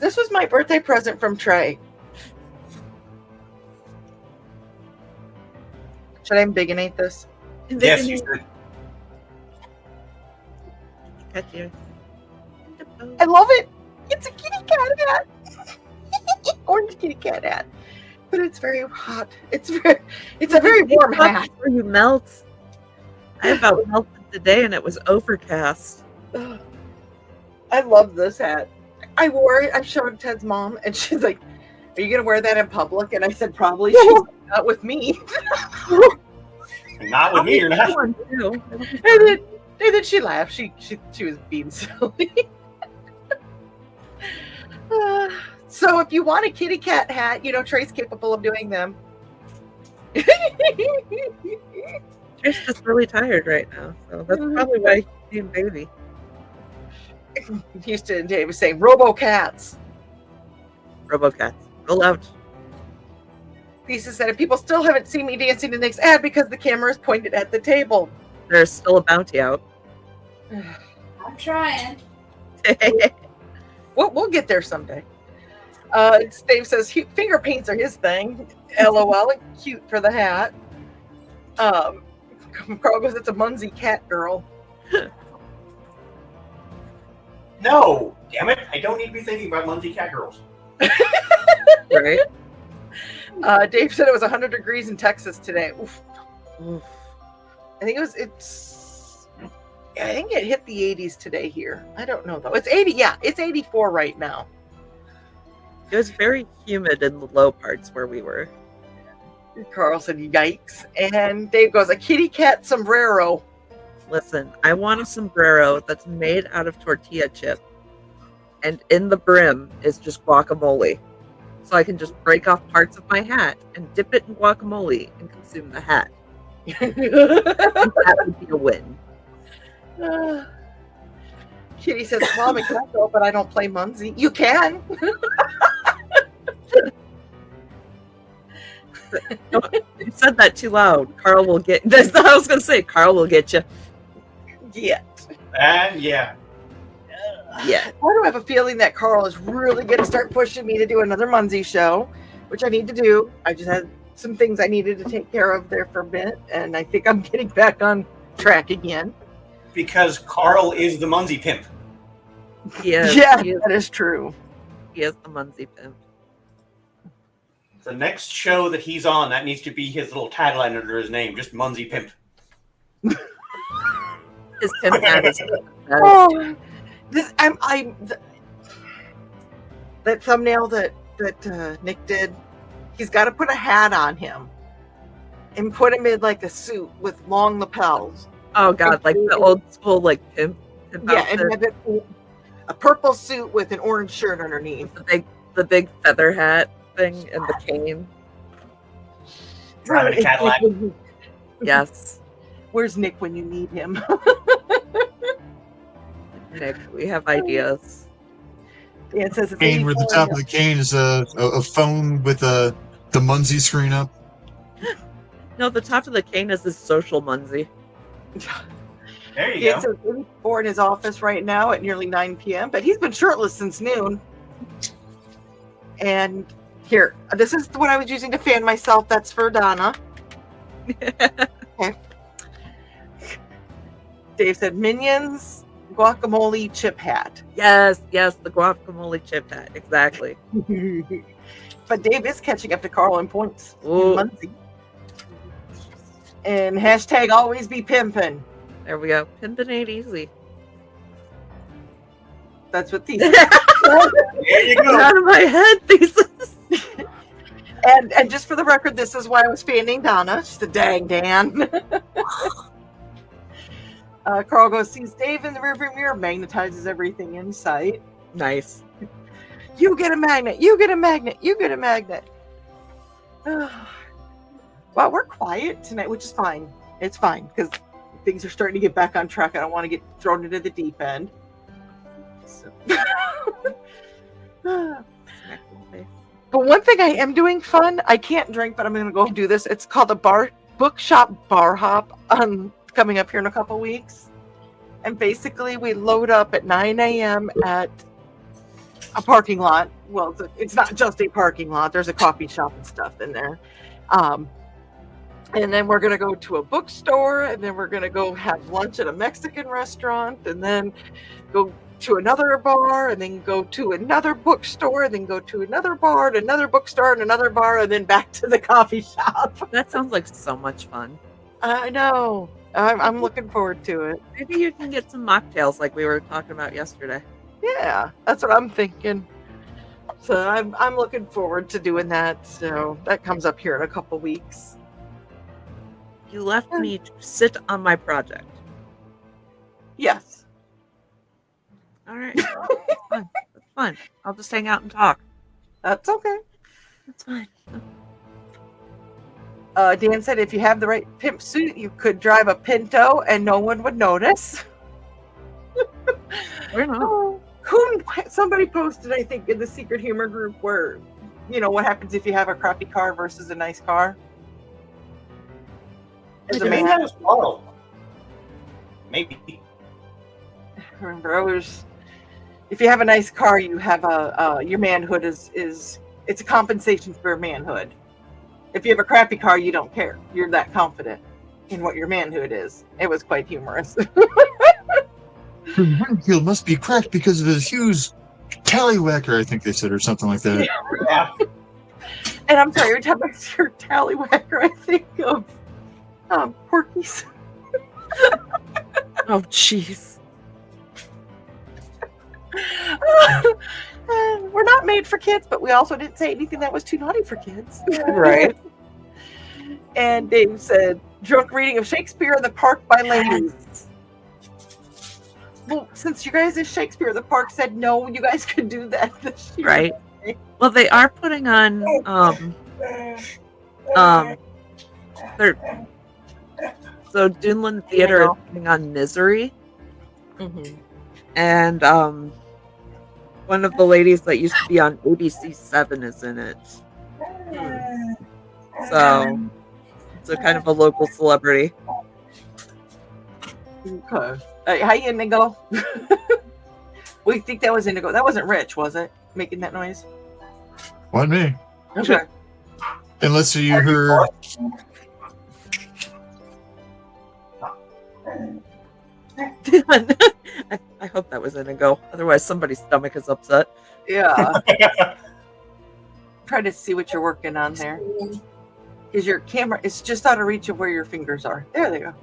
This was my birthday present from Trey. Should I ambigonate this? Yes, you should. I love it. It's a kitty cat hat. Orange kitty cat hat. But it's very hot. It's a very warm hat. Before you melt. I about melted today and it was overcast. I love this hat. I wore it. I showed Ted's mom, and she's like, "Are you gonna wear that in public?" And I said, "Probably." She's like, "Not with me." Not with me, you're not. And then she laughed. She was being silly. So if you want a kitty cat hat, Trey's capable of doing them. Trey's just really tired right now, so that's probably why he's being baby. Houston and Dave was saying, Robo-cats. Robocats. Roll out. Lisa said, if people still haven't seen me dancing to Nick's ad because the camera is pointed at the table. There's still a bounty out. I'm trying. We'll get there someday. Dave says, finger paints are his thing. LOL, cute for the hat. Carl goes, it's a Munsey cat girl. No, damn it! I don't need to be thinking about Munsey cat girls. Right? Dave said it was 100 degrees in Texas today. Oof. Oof. I think I think it hit the 80s today here. I don't know though. It's 80. Yeah, it's 84 right now. It was very humid in the low parts where we were. Carl said, yikes. And Dave goes, a kitty cat sombrero. Listen, I want a sombrero that's made out of tortilla chip, and in the brim is just guacamole. So I can just break off parts of my hat and dip it in guacamole and consume the hat. That would be a win. Kitty says, Mommy, can I go? But I don't play Munsey. You can. You said that too loud. Carl will get. That's what I was going to say. Carl will get you. Yeah. And yeah. Yeah. I do have a feeling that Carl is really going to start pushing me to do another Munsey show, which I need to do. I just had some things I needed to take care of there for a bit, and I think I'm getting back on track again. Because Carl is the Munsey pimp. Yes, Yeah, that is true. He is the Munsey pimp. The next show that he's on, that needs to be his little tagline under his name, just Munsey pimp. His pimp hat is. Oh, that thumbnail that Nick did. He's got to put a hat on him and put him in like a suit with long lapels. Oh God, like the old school like pimp Yeah, outfit. and have it, a purple suit with an orange shirt underneath. the big feather hat thing and the cane. Driving a Cadillac. Yes. Where's Nick when you need him? Nick, we have ideas. It says it's Cane where the 84. top of the cane is a phone with the Munzie screen up. No, the top of the cane is his social Munzie. There you It go. says 84 in his office right now at nearly 9 p.m., but he's been shirtless since noon. And here, this is what I was using to fan myself. That's for Donna. Okay. Dave said Minions, guacamole, chip hat. Yes, the guacamole chip hat. Exactly. But Dave is catching up to Carl in points. Ooh. Muncie. And hashtag always be pimpin'. There we go. Pimpin' ain't easy. That's what these. There you Get go. out of my head, thesis. and just for the record, this is why I was fanning Donna. She's the dang Dan. Carl goes, sees Dave in the rearview mirror, magnetizes everything in sight. Nice. You get a magnet. You get a magnet. You get a magnet. Well, we're quiet tonight, which is fine. It's fine because things are starting to get back on track. I don't want to get thrown into the deep end. So. But one thing I am doing fun, I can't drink, but I'm going to go do this. It's called a bookshop bar hop coming up here in a couple weeks. And basically we load up at 9 a.m. at a parking lot. Well, it's not just a parking lot. There's a coffee shop and stuff in there. And then we're going to go to a bookstore, and then we're going to go have lunch at a Mexican restaurant, and then go to another bar, and then go to another bookstore, and then go to another bar, and another bookstore, and another bar, and then back to the coffee shop. That sounds like so much fun. I know. I'm looking forward to it. Maybe you can get some mocktails like we were talking about yesterday. Yeah, that's what I'm thinking. So I'm looking forward to doing that. So that comes up here in a couple weeks. You left me to sit on my project. Yes. All right. That's fun. That's fun. I'll just hang out and talk. That's okay. That's fine. Dan said if you have the right pimp suit, you could drive a Pinto and no one would notice. We're not. Somebody posted, I think, in the Secret Humor group where, what happens if you have a crappy car versus a nice car? As a Maybe man, that was Carl. Maybe. remember, if you have a nice car, you have your manhood is it's a compensation for manhood. If you have a crappy car, you don't care. You're that confident in what your manhood is. It was quite humorous. His windshield must be cracked because of his huge tallywhacker, I think they said, or something like that. Yeah. And I'm sorry, every time I hear tallywhacker, I think of Porky's. Oh, jeez. We're not made for kids, but we also didn't say anything that was too naughty for kids. Right. And Dave said, drunk reading of Shakespeare in the Park by ladies. Well, since you guys is Shakespeare in the Park said no, you guys could do that this year. Right. Well, they are putting on so Dunland Theater is putting on Misery. Mm-hmm. And one of the ladies that used to be on ABC 7 is in it. So it's a kind of a local celebrity. Okay. Hi, Indigo. We think that was Indigo. That wasn't Rich, was it? Making that noise? Wasn't me. Okay. Unless you heard. I hope that was Indigo. Otherwise, somebody's stomach is upset. Yeah. Try to see what you're working on there. Because your camera is just out of reach of where your fingers are. There they go.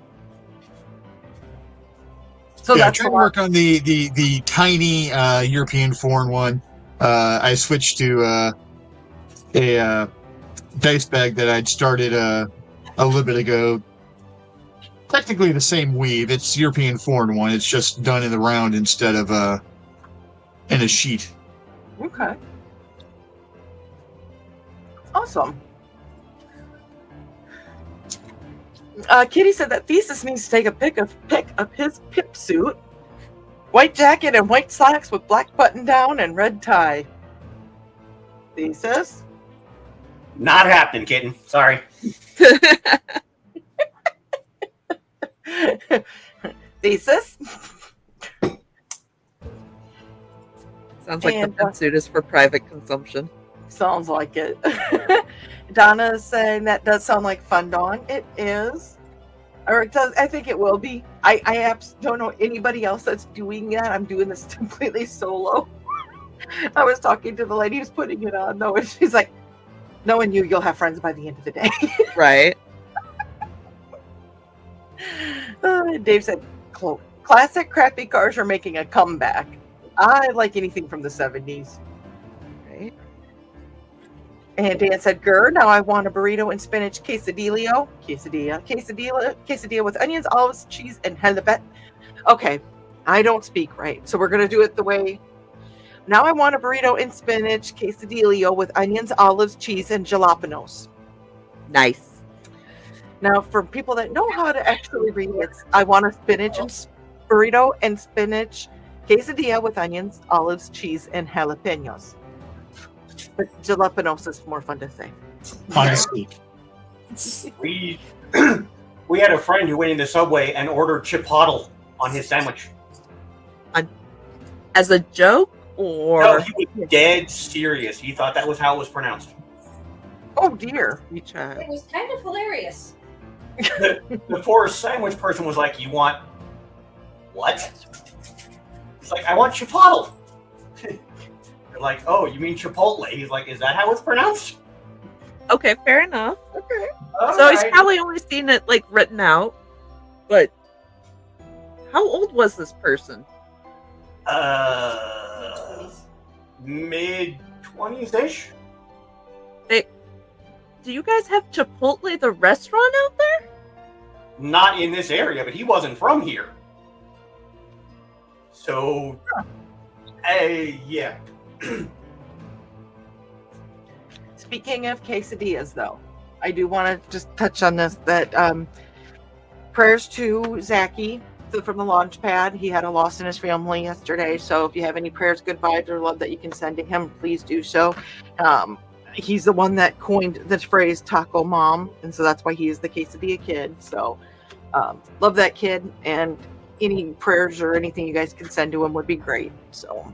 So Yeah, that's trying to work on the tiny European foreign one. I switched to a dice bag that I'd started a little bit ago. Technically the same weave. It's European foreign one. It's just done in the round instead of in a sheet. Okay. Awesome. Kitty said that Thesis needs to take a pic of his pip suit. White jacket and white slacks with black button down and red tie. Thesis? Not happening, kitten. Sorry. Thesis? Sounds like And, the pantsuit is for private consumption. Sounds like it. Donna is saying that does sound like fun, Dawn. It is. Or it does. I think it will be. I don't know anybody else that's doing that. I'm doing this completely solo. I was talking to the lady who's putting it on, though, and she's like, knowing you'll have friends by the end of the day. Right. Dave said, classic crappy cars are making a comeback. I like anything from the 70s. Right. And Dan said, "Grr, now I want a burrito and spinach quesadilla with onions, olives, cheese, and halibut." Okay, I don't speak right, so we're gonna do it the way. Now I want a burrito and spinach quesadilla with onions, olives, cheese, and jalapenos. Nice. Now, for people that know how to actually read it, I want a spinach and burrito and spinach quesadilla with onions, olives, cheese, and jalapenos. But jalapenos is more fun to say. Honestly. We we had a friend who went into Subway and ordered chipotle on his sandwich. As a joke, or No, he was dead serious. He thought that was how it was pronounced. Oh dear. you child. It was kind of hilarious. The poor sandwich person was like, "You want what?" He's like, "I want chipotle." They're like, "Oh, you mean Chipotle?" He's like, "Is that how it's pronounced?" Okay, fair enough. Okay. So he's Alright. probably only seen it like written out. But how old was this person? Mid-20s ish. Do you guys have Chipotle the restaurant out there? Not in this area, but he wasn't from here. So, yeah. Speaking of quesadillas, though, I do want to just touch on this. That prayers to Zachy from the launch pad. He had a loss in his family yesterday. So if you have any prayers, good vibes, or love that you can send to him, please do so. He's the one that coined the phrase taco mom, and so that's why he is the quesadilla kid. So love that kid, and any prayers or anything you guys can send to him would be great. So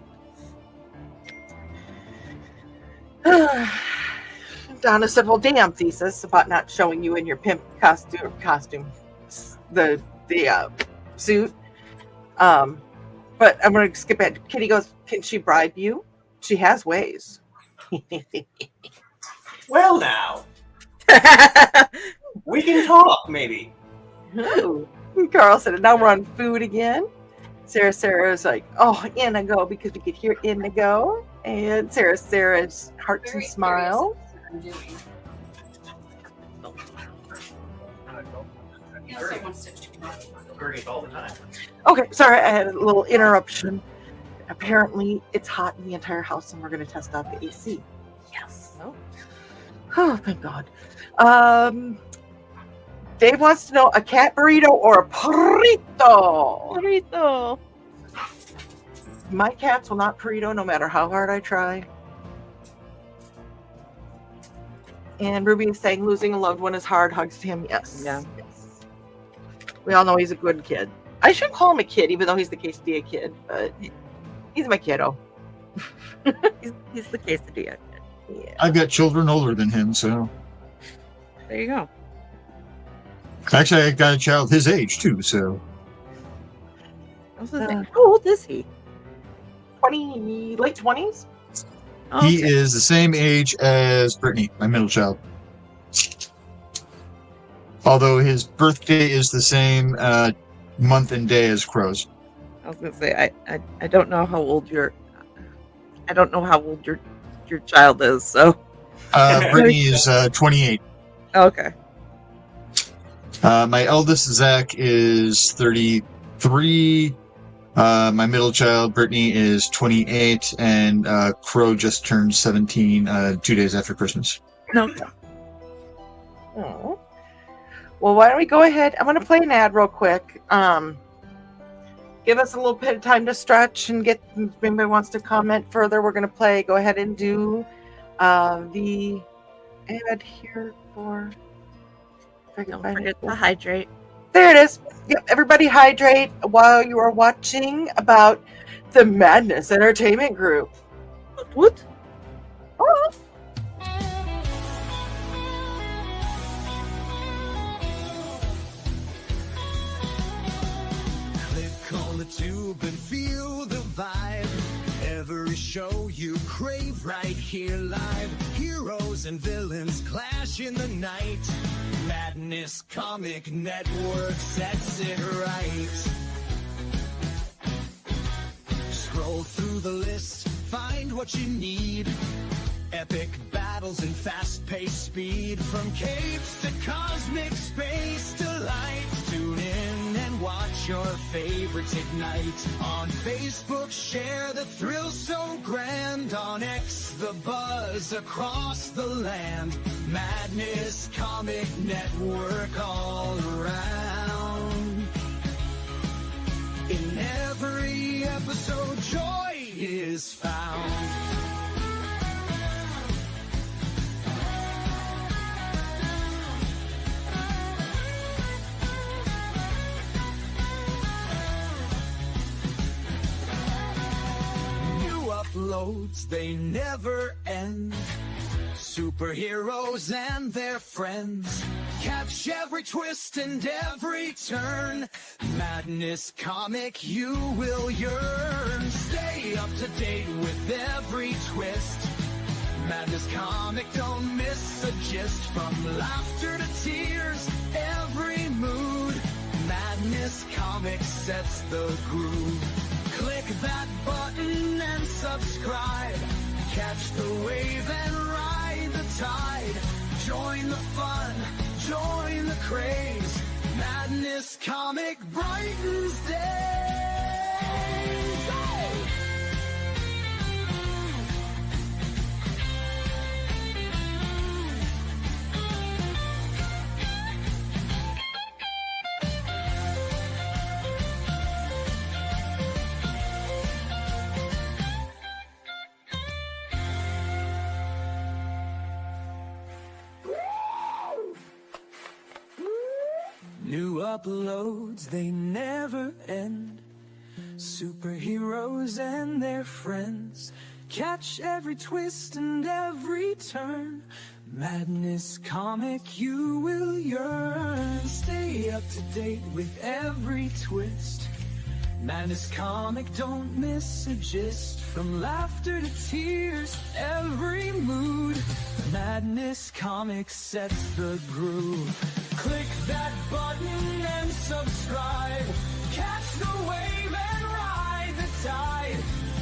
Donna said, "Well, damn, Thesis, about not showing you in your pimp costume, the suit." But I'm gonna skip it. Kitty goes, "Can she bribe you? She has ways." Well, now we can talk, maybe. Ooh. Carl said, "Now we're on food again." Sarah's like, "Oh, Indigo," because we could hear Indigo. And Sarah's hearts Very and smiles. curious what I'm doing. He also wants to Curious all the time. Okay, sorry, I had a little interruption. Apparently, it's hot in the entire house, and we're going to test out the AC. Yes. Oh, thank God. Dave wants to know, a cat burrito or a burrito? Burrito. My cats will not burrito no matter how hard I try. And Ruby is saying losing a loved one is hard. Hugs to him. Yes. Yeah. Yes. We all know he's a good kid. I should call him a kid, even though he's the quesadilla kid, but he's my kiddo. He's the quesadilla kid. Yeah. I've got children older than him, so There you go. actually I got a child his age too, so I was gonna say, how old is he? Late 20s? Oh, he okay. is the same age as Brittany, my middle child. Although his birthday is the same month and day as Crow's. I was gonna say I don't know how old your child is, so Brittany is 28. okay. My eldest, Zach, is 33. My middle child, Brittany, is 28. And Crow just turned 17 2 days after Christmas. Okay. Oh. Well, why don't we go ahead? I'm going to play an ad real quick. give us a little bit of time to stretch and get, if anybody wants to comment further, we're going to play. Go ahead and do the ad here for. Don't forget to hydrate. There it is. Yep, everybody hydrate while you are watching about the Madness Entertainment Group. What? Oh. Click on the tube and feel the vibe. Every show you crave right here live. Heroes and villains clash in the night. Madness Comic Network sets it right. Scroll through the list, find what you need. Epic battles and fast-paced speed. From capes to cosmic space delight. Tune in and watch your favorites ignite. On Facebook, share the thrill so grand. On X, the buzz across the land. Madness Comic Network all around. In every episode, joy is found. Uploads, they never end. Superheroes and their friends. Catch every twist and every turn. Madness Comic, you will yearn. Stay up to date with every twist. Madness Comic, don't miss a gist. From laughter to tears, every mood. Madness Comic sets the groove. Click that button and subscribe. Catch the wave and ride the tide. Join the fun, join the craze. Madness Comic brightens days. Hey! New uploads, they never end. Superheroes and their friends. Catch every twist and every turn. Madness Comic, you will yearn. Stay up to date with every twist. Madness Comic, don't miss a gist. From laughter to tears, every mood. Madness Comic sets the groove. Click that button and subscribe. Catch the wave and ride the tide.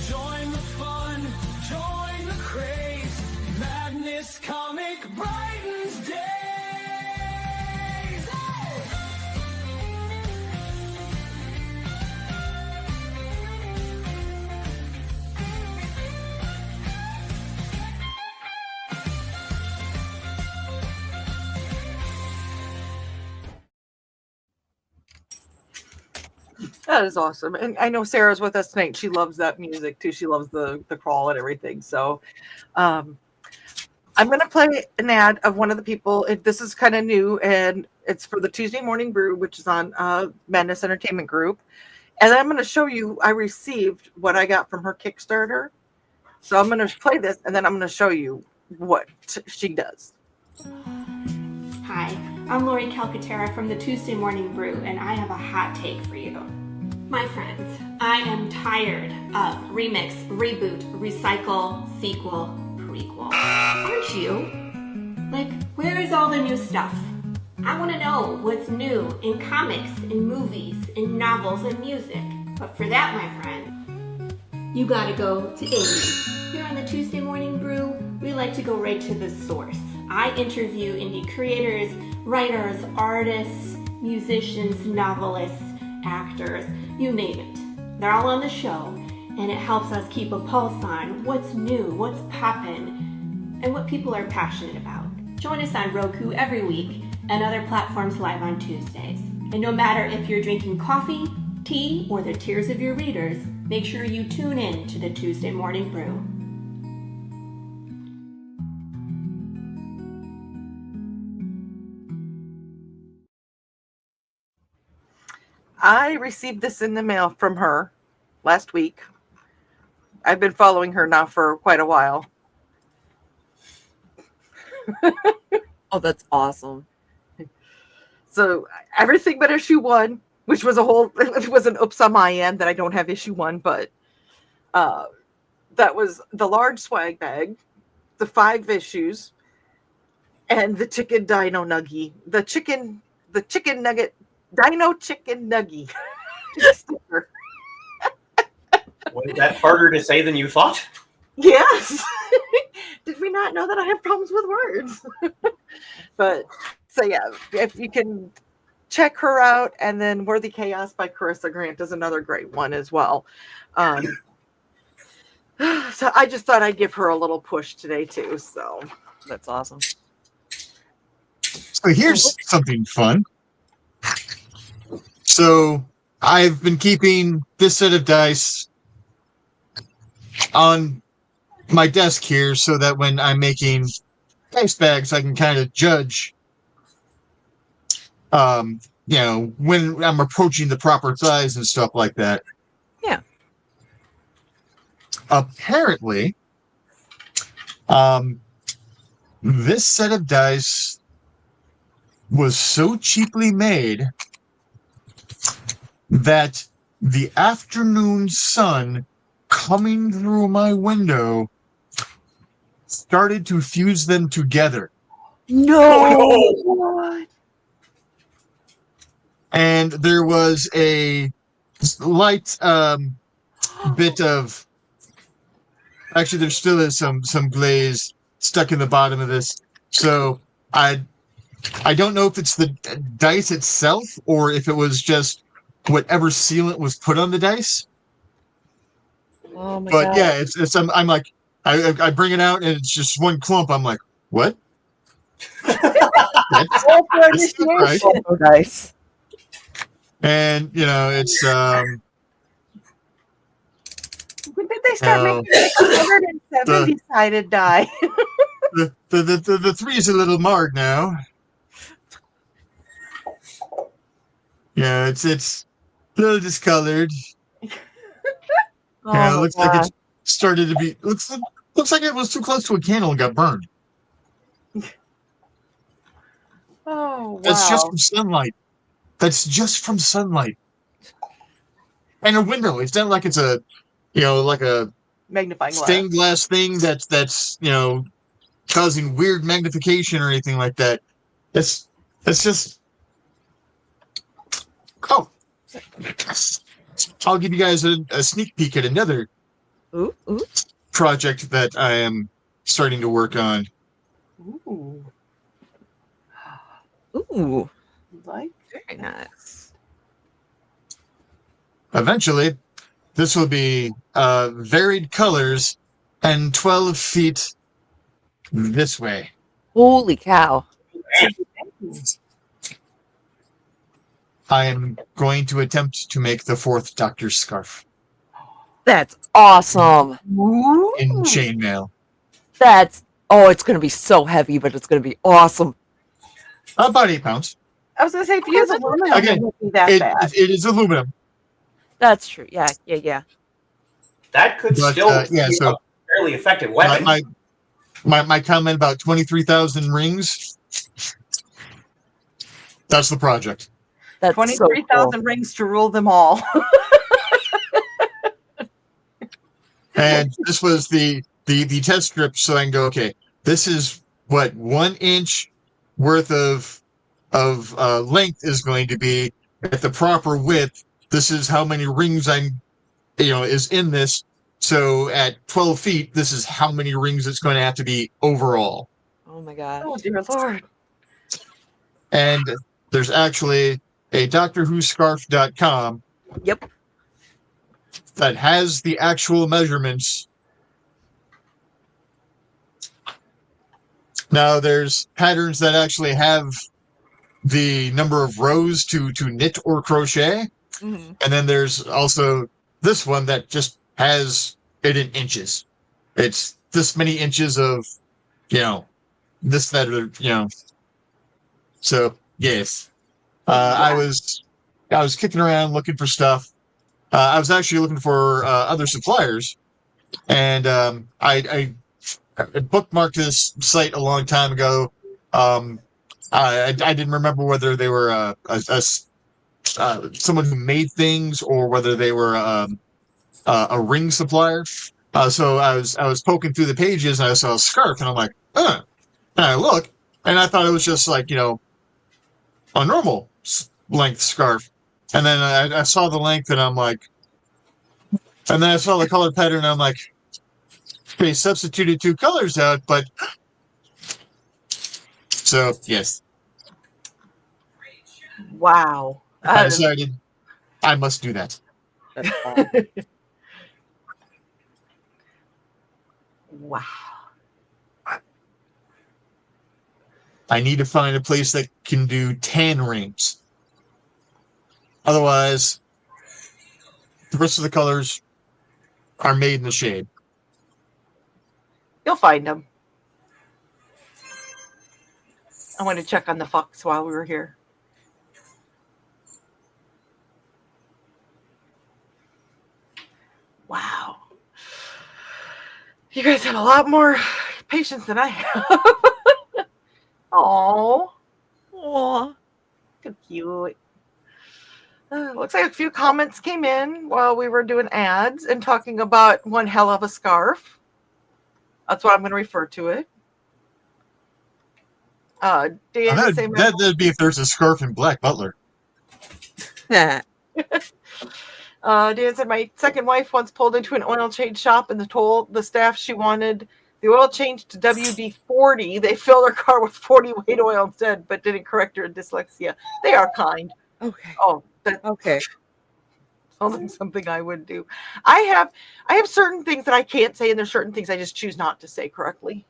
Join the fun, join the craze. Madness Comic brightens days. That is awesome. And I know Sarah's with us tonight. She loves that music too. She loves the crawl and everything. So I'm going to play an ad of one of the people. This is kind of new, and it's for the Tuesday Morning Brew, which is on Madness Entertainment Group. And I'm going to show you, I received what I got from her Kickstarter. So I'm going to play this, and then I'm going to show you what she does. Hi, I'm Lori Calcaterra from the Tuesday Morning Brew, and I have a hot take for you. My friends, I am tired of remix, reboot, recycle, sequel, prequel. Aren't you? Like, where is all the new stuff? I want to know what's new in comics, in movies, in novels, and music. But for that, my friend, you gotta go to indie. Here on the Tuesday Morning Brew, we like to go right to the source. I interview indie creators, writers, artists, musicians, novelists, actors, you name it. They're all on the show, and it helps us keep a pulse on what's new, what's poppin', and what people are passionate about. Join us on Roku every week and other platforms live on Tuesdays. And no matter if you're drinking coffee, tea, or the tears of your readers, make sure you tune in to the Tuesday Morning Brew. I received this in the mail from her last week. I've been following her now for quite a while. Oh, that's awesome. So everything but issue 1, which was it was an oops on my end that I don't have issue 1, but that was the large swag bag, the 5 issues, and the chicken dino nuggie, the chicken nugget, dino chicken nuggie. Was that harder to say than you thought? Yes. Did we not know that I have problems with words? But so yeah, if you can check her out, and then Worthy Chaos by Carissa Grant is another great one as well. So I just thought I'd give her a little push today too. So That's awesome. So here's something fun. So I've been keeping this set of dice on my desk here so that when I'm making dice bags, I can kind of judge, when I'm approaching the proper size and stuff like that. Yeah. Apparently, this set of dice was so cheaply made that the afternoon sun coming through my window started to fuse them together. No. what? And there was a light bit of, actually there still is some glaze stuck in the bottom of this, so I don't know if it's the dice itself or if it was just whatever sealant was put on the dice. Oh my But god. yeah, it's I'm like, I bring it out and it's just one clump. I'm like, what? That's not right. Oh, nice. And it's When did they start No. making the 170-sided die? the 3 is a little marred now. Yeah, it's a little discolored. Oh, Yeah, it my looks god. like it started to be looks like it was too close to a candle and got burned. Oh, wow. That's just from sunlight. That's just from sunlight. And a window. It's not like it's a like a magnifying glass. stained glass thing that's causing weird magnification or anything like that. That's just I'll give you guys a sneak peek at another Ooh. project that I am starting to work on. Ooh. Ooh. Like Very nice. Eventually, this will be varied colors and 12 feet this way. Holy cow. I am going to attempt to make the 4th Doctor's scarf That's awesome. in chainmail. It's going to be so heavy, but it's going to be awesome. About 8 pounds. I was going to say, if you use aluminum, Again, it wouldn't be that bad. it is aluminum. That's true. Yeah. That could But, still yeah, be so a fairly effective weapon. My comment about 23,000 rings, that's the project. That's 23,000 so cool. rings to rule them all. And this was the test strip, so I can go, okay, this is what 1 inch worth of length is going to be at the proper width. This is how many rings is in this. So at 12 feet, this is how many rings it's going to have to be overall. Oh my god. Oh, dear Lord. And there's actually a DoctorWhoScarf.com Yep. that has the actual measurements. Now there's patterns that actually have the number of rows to knit or crochet. Mhm. And then there's also this one that just has it in inches. It's this many inches of, this, that, or. So, yes. I was kicking around looking for stuff. I was actually looking for other suppliers, and I bookmarked this site a long time ago. I didn't remember whether they were someone who made things or whether they were a ring supplier. So I was poking through the pages and I saw a scarf and I'm like, huh. And I look and I thought it was just like, a normal length scarf. And then I saw the length and I'm like, and then I saw the color pattern and I'm like, they substituted 2 colors out, but so yes, Wow. I decided I must do that. That's awesome. Wow. I need to find a place that can do tan rings. Otherwise, the rest of the colors are made in the shade. You'll find them. I want to check on the fox while we were here. Wow. You guys have a lot more patience than I have. Oh, Aw. so cute. Looks like a few comments came in while we were doing ads and talking about one hell of a scarf. That's what I'm going to refer to it. Dan is saying That'd be if there's a scarf in Black Butler. Dan said, my second wife once pulled into an oil change shop and told the staff she wanted the oil change to WD-40. They filled her car with 40 weight oil instead, but didn't correct her dyslexia. They are kind. Okay. Oh, that Okay. sounds like something I would do. I have certain things that I can't say, and there's certain things I just choose not to say correctly.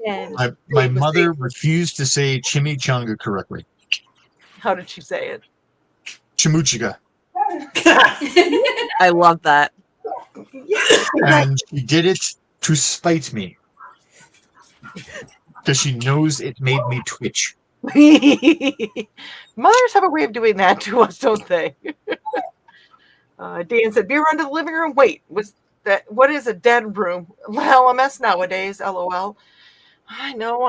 And My mother refused to say chimichanga correctly. how did she say it? Chimuchiga. I love that. And she did it to spite me. Because she knows it made me twitch. Mothers have a way of doing that to us, don't they? Dan said, "Be run to the living room." Wait, what is a dead room? LMS nowadays, LOL. I know.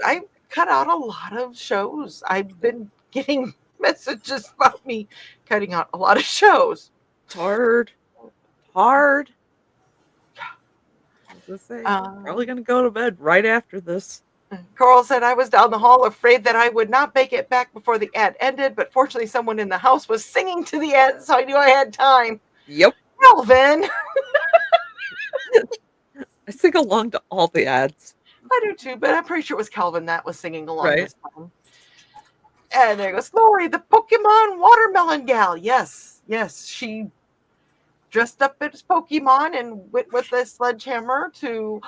I cut out a lot of shows. I've been getting messages about me cutting out a lot of shows. It's hard. I was gonna say, probably gonna go to bed right after this. Carl said, I was down the hall afraid that I would not make it back before the ad ended, but fortunately someone in the house was singing to the ad, so I knew I had time. Yep. Melvin. I sing along to all the ads. I do too, but I'm pretty sure it was Calvin that was singing along Right. this time. And there goes Lori, the Pokemon watermelon gal. Yes, she dressed up as Pokemon and went with a sledgehammer to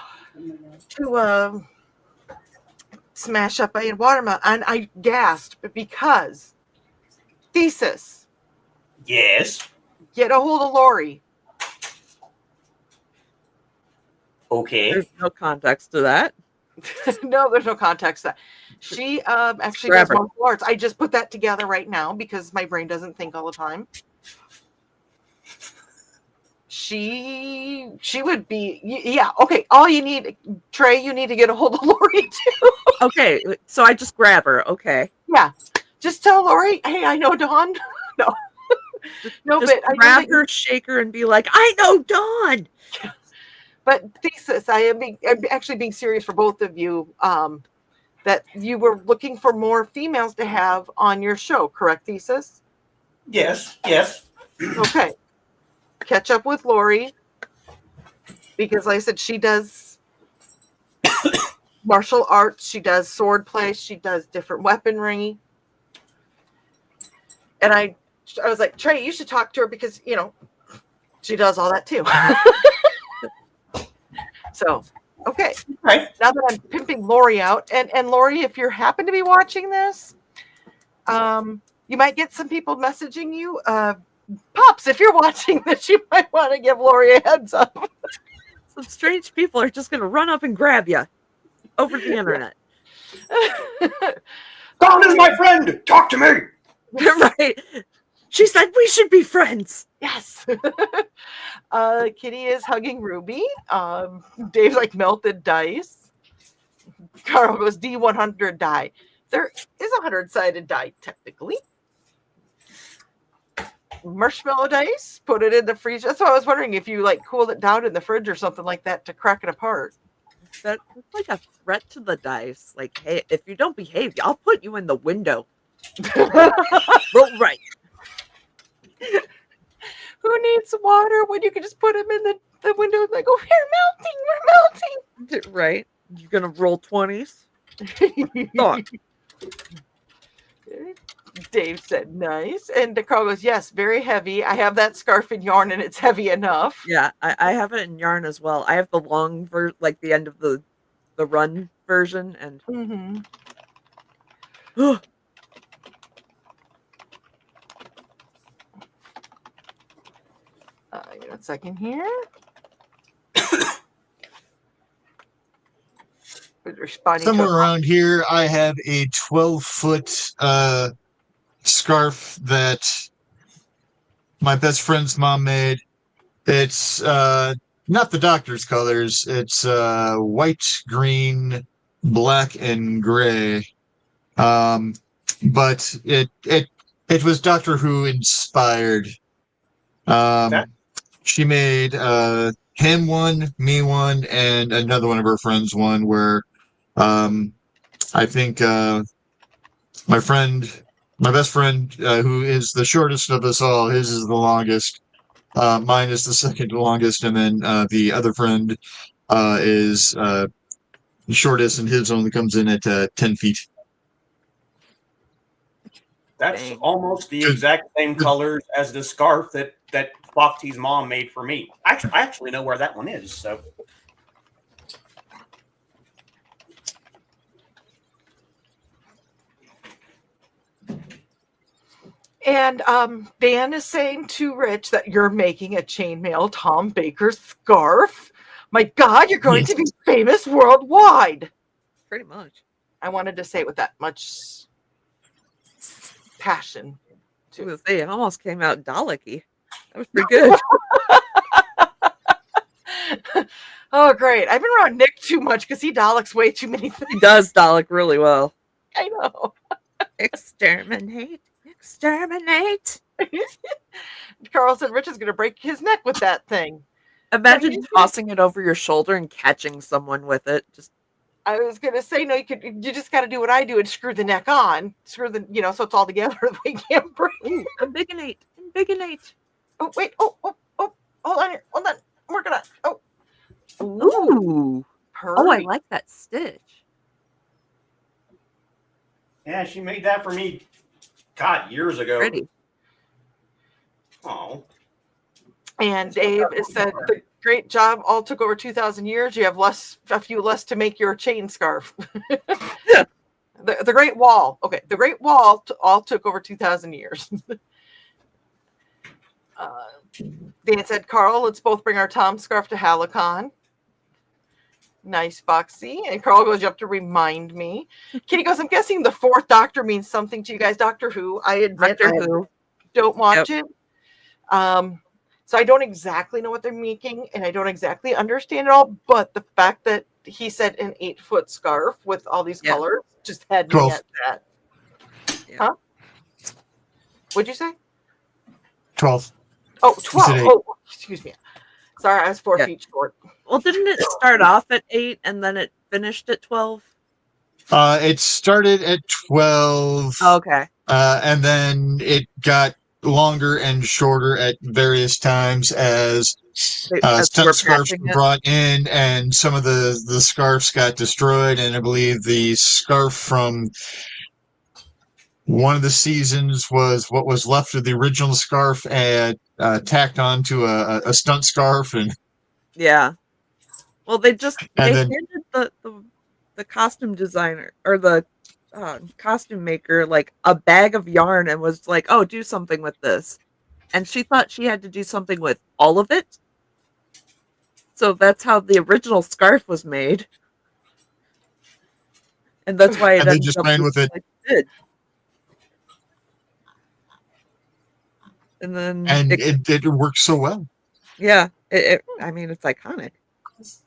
smash up a watermelon. And I gasped because thesis. Yes. Get a hold of Lori. Okay. There's no context to that. No, there's no context to that. She actually Grab does her. martial arts. I just put that together right now because my brain doesn't think all the time. She would be, yeah, okay. All you need, Trey, you need to get a hold of Lori too. Okay, so I just grab her. Okay. Yeah, just tell Lori, hey, I know Dawn. No, no, Just but I grab her, shake her, and be like, I know Dawn. But thesis, I'm actually being serious for both of you. That you were looking for more females to have on your show, correct, thesis? Yes. Okay. Catch up with Lori because, like I said, she does martial arts, she does sword play, she does different weaponry. And I was like, Trey, you should talk to her because, she does all that too. So, okay. Right. Now that I'm pimping Lori out, and Lori, if you happen to be watching this, You might get some people messaging you. Pops, if you're watching this, you might want to give Lori a heads up. Some strange people are just going to run up and grab you over the internet. Dawn is my friend. Talk to me. Right. She said we should be friends. Yes. Kitty is hugging Ruby. Dave's like melted dice. Carl goes D100 die. There is a 100-sided die, technically. Marshmallow dice, put it in the freezer. That's why I was wondering if you like cooled it down in the fridge or something like that to crack it apart. That's like a threat to the dice. Like, hey, if you don't behave, I'll put you in the window. Roll right. Who needs water when you can just put them in the window and like, oh, we're melting. Right. You're going to roll 20s? Thought. Dave said, nice. And Carl goes, yes, very heavy. I have that scarf in yarn and it's heavy enough. Yeah, I have it in yarn as well. I have the long like the end of the run version. And Give me 1 second here. Somewhere around here, I have a 12-foot scarf that my best friend's mom made. It's not the doctor's colors. It's white, green, black, and gray. But it was Doctor Who inspired. She made him one, me one, and another one of her friends one, where I think my best friend, who is the shortest of us all, his is the longest. Mine is the second longest, and then the other friend is the shortest, and his only comes in at 10 feet. That's almost the exact same colors as the scarf that Foxy's mom made for me. I actually know where that one is. So, and Dan is saying to Rich that you're making a chainmail Tom Baker scarf. My God, you're going to be famous worldwide. Pretty much. I wanted to say it with that much passion. Too. It almost came out Dalek-y. That was pretty good. Oh, great. I've been around Nick too much because he Daleks way too many things. He does Dalek really well. I know. Exterminate. Exterminate. Carl said Rich is going to break his neck with that thing. Imagine tossing it over your shoulder and catching someone with it. I was going to say, no, you just got to do what I do and screw the neck on. Screw the, so it's all together. We can't break. Ooh, ambigonate. Ambigonate. Oh, wait. Oh, hold on here. Hold on. I'm working on it. Oh. Ooh. Oh, I like that stitch. yeah, she made that for me, God, years ago. Pretty. Oh. And Dave has said, great job. All took over 2,000 years. You have a few less to make your chain scarf. the Great Wall. Okay. The Great Wall all took over 2,000 years. Dan said, Carl, let's both bring our Tom scarf to Halicon. Nice, Foxy. And Carl goes, you have to remind me. Kitty goes, I'm guessing the fourth Doctor means something to you guys. Doctor Who. I admit Doctor Who. Don't watch it. So I don't exactly know what they're making, and I don't exactly understand it all. But the fact that he said an 8-foot scarf with all these colors just had me at that. Yeah. Huh? What'd you say? 12. Oh, 12. Oh, excuse me. Sorry, I was 4 feet short. Well, didn't it start off at 8 and then it finished at 12? It started at 12. Oh, okay. And then it got longer and shorter at various times as stunt scarves were brought in, and some of the scarves got destroyed. And I believe the scarf from one of the seasons was what was left of the original scarf and tacked onto a stunt scarf. And well, they handed the costume designer or the costume maker like a bag of yarn and was like, "Oh, do something with this," and she thought she had to do something with all of it. So that's how the original scarf was made, and that's why it And they ended just up ran looking with it. like it did. And then And it works so well. yeah, I mean, it's iconic.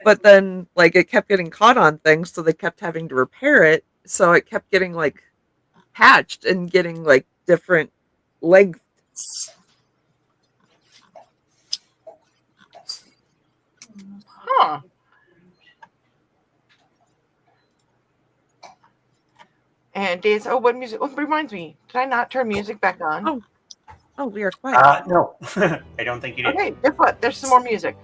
But then, like, it kept getting caught on things, so they kept having to repair it. So it kept getting like patched and getting like different lengths. Huh. And Dan said, "Oh, what music? Oh, reminds me. Did I not turn music back on?" Oh, we are quiet. No, I don't think you did. Okay, guess what? There's some more music.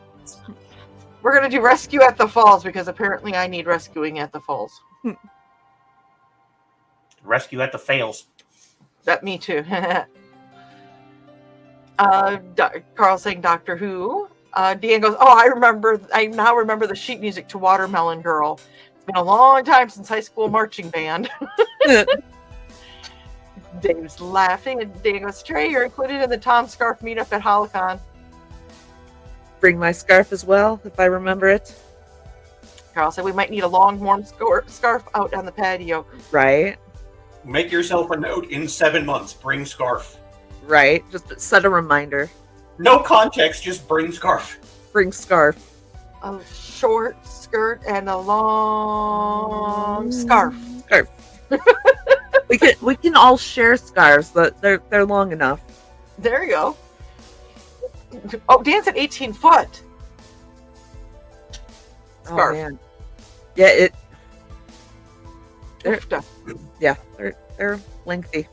We're gonna do Rescue at the Falls because apparently I need rescuing at the falls. Rescue at the fails. That me too. Carl saying Doctor Who. Dan goes, "Oh, I now remember the sheet music to Watermelon Girl. It's been a long time since high school marching band." Dave's laughing, and Dan goes, "Trey, you're included in the Tom Scarf meetup at Holocon." Bring my scarf as well, if I remember it. Carl said, "We might need a long, warm scarf out on the patio." Right. Make yourself a note in 7 months. Bring scarf. Right. Just set a reminder. No context, just bring scarf. Bring scarf. A short skirt and a long scarf. Scarf. we can all share scarves, but they're long enough. There you go. Oh, Dan's at 18 foot. Scarf. Oh, man. Yeah, Oofta. they're lengthy.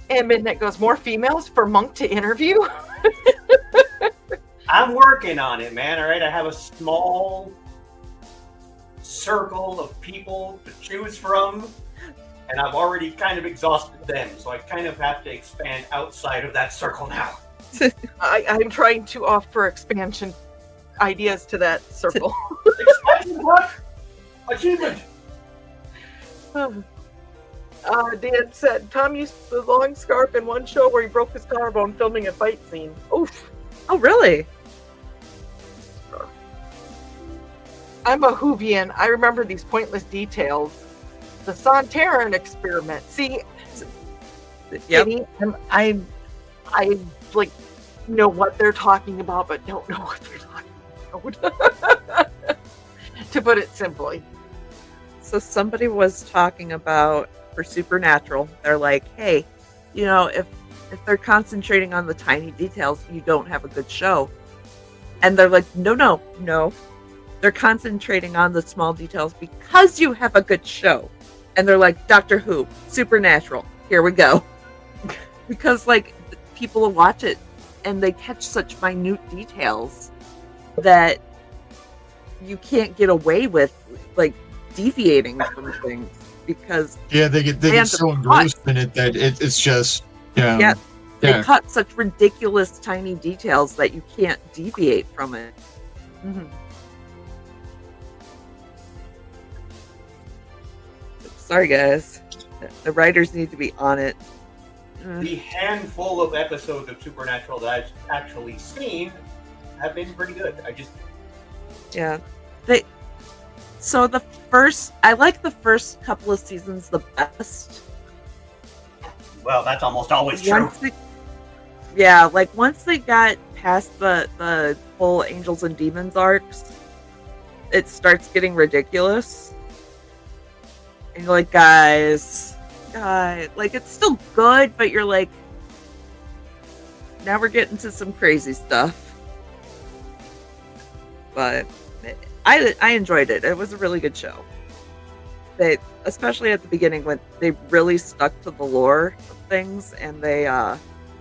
And Midnight goes, "More females for Monk to interview?" I'm working on it, man. All right, I have a small circle of people to choose from, and I've already kind of exhausted them, so I kind of have to expand outside of that circle now. I'm trying to offer expansion ideas to that circle. Expansion what? Achievement. Dan said Tom used the long scarf in one show where he broke his collarbone filming a fight scene. Oof. Oh, really? I'm a Whovian. I remember these pointless details. The Sontaran experiment. See, Yep. I like know what they're talking about, but don't know what they're talking about. To put it simply. So somebody was talking about for Supernatural, they're like, hey, you know, if they're concentrating on the tiny details, you don't have a good show. And they're like, no. They're concentrating on the small details because you have a good show. And they're like, Doctor Who, Supernatural, here we go. Because, like, people will watch it and they catch such minute details that you can't get away with, like, deviating from things because they get so engrossed in it that it's just they cut such ridiculous tiny details that you can't deviate from it. Mm-hmm. Sorry, guys. The writers need to be on it. The handful of episodes of Supernatural that I've actually seen have been pretty good. I like the first couple of seasons the best. Well, that's almost always true. Once they got past the whole Angels and Demons arcs, it starts getting ridiculous. And you're like, guys, like, it's still good, but you're like, now we're getting to some crazy stuff. But I enjoyed it. It was a really good show. They, especially at the beginning, when they really stuck to the lore of things, and they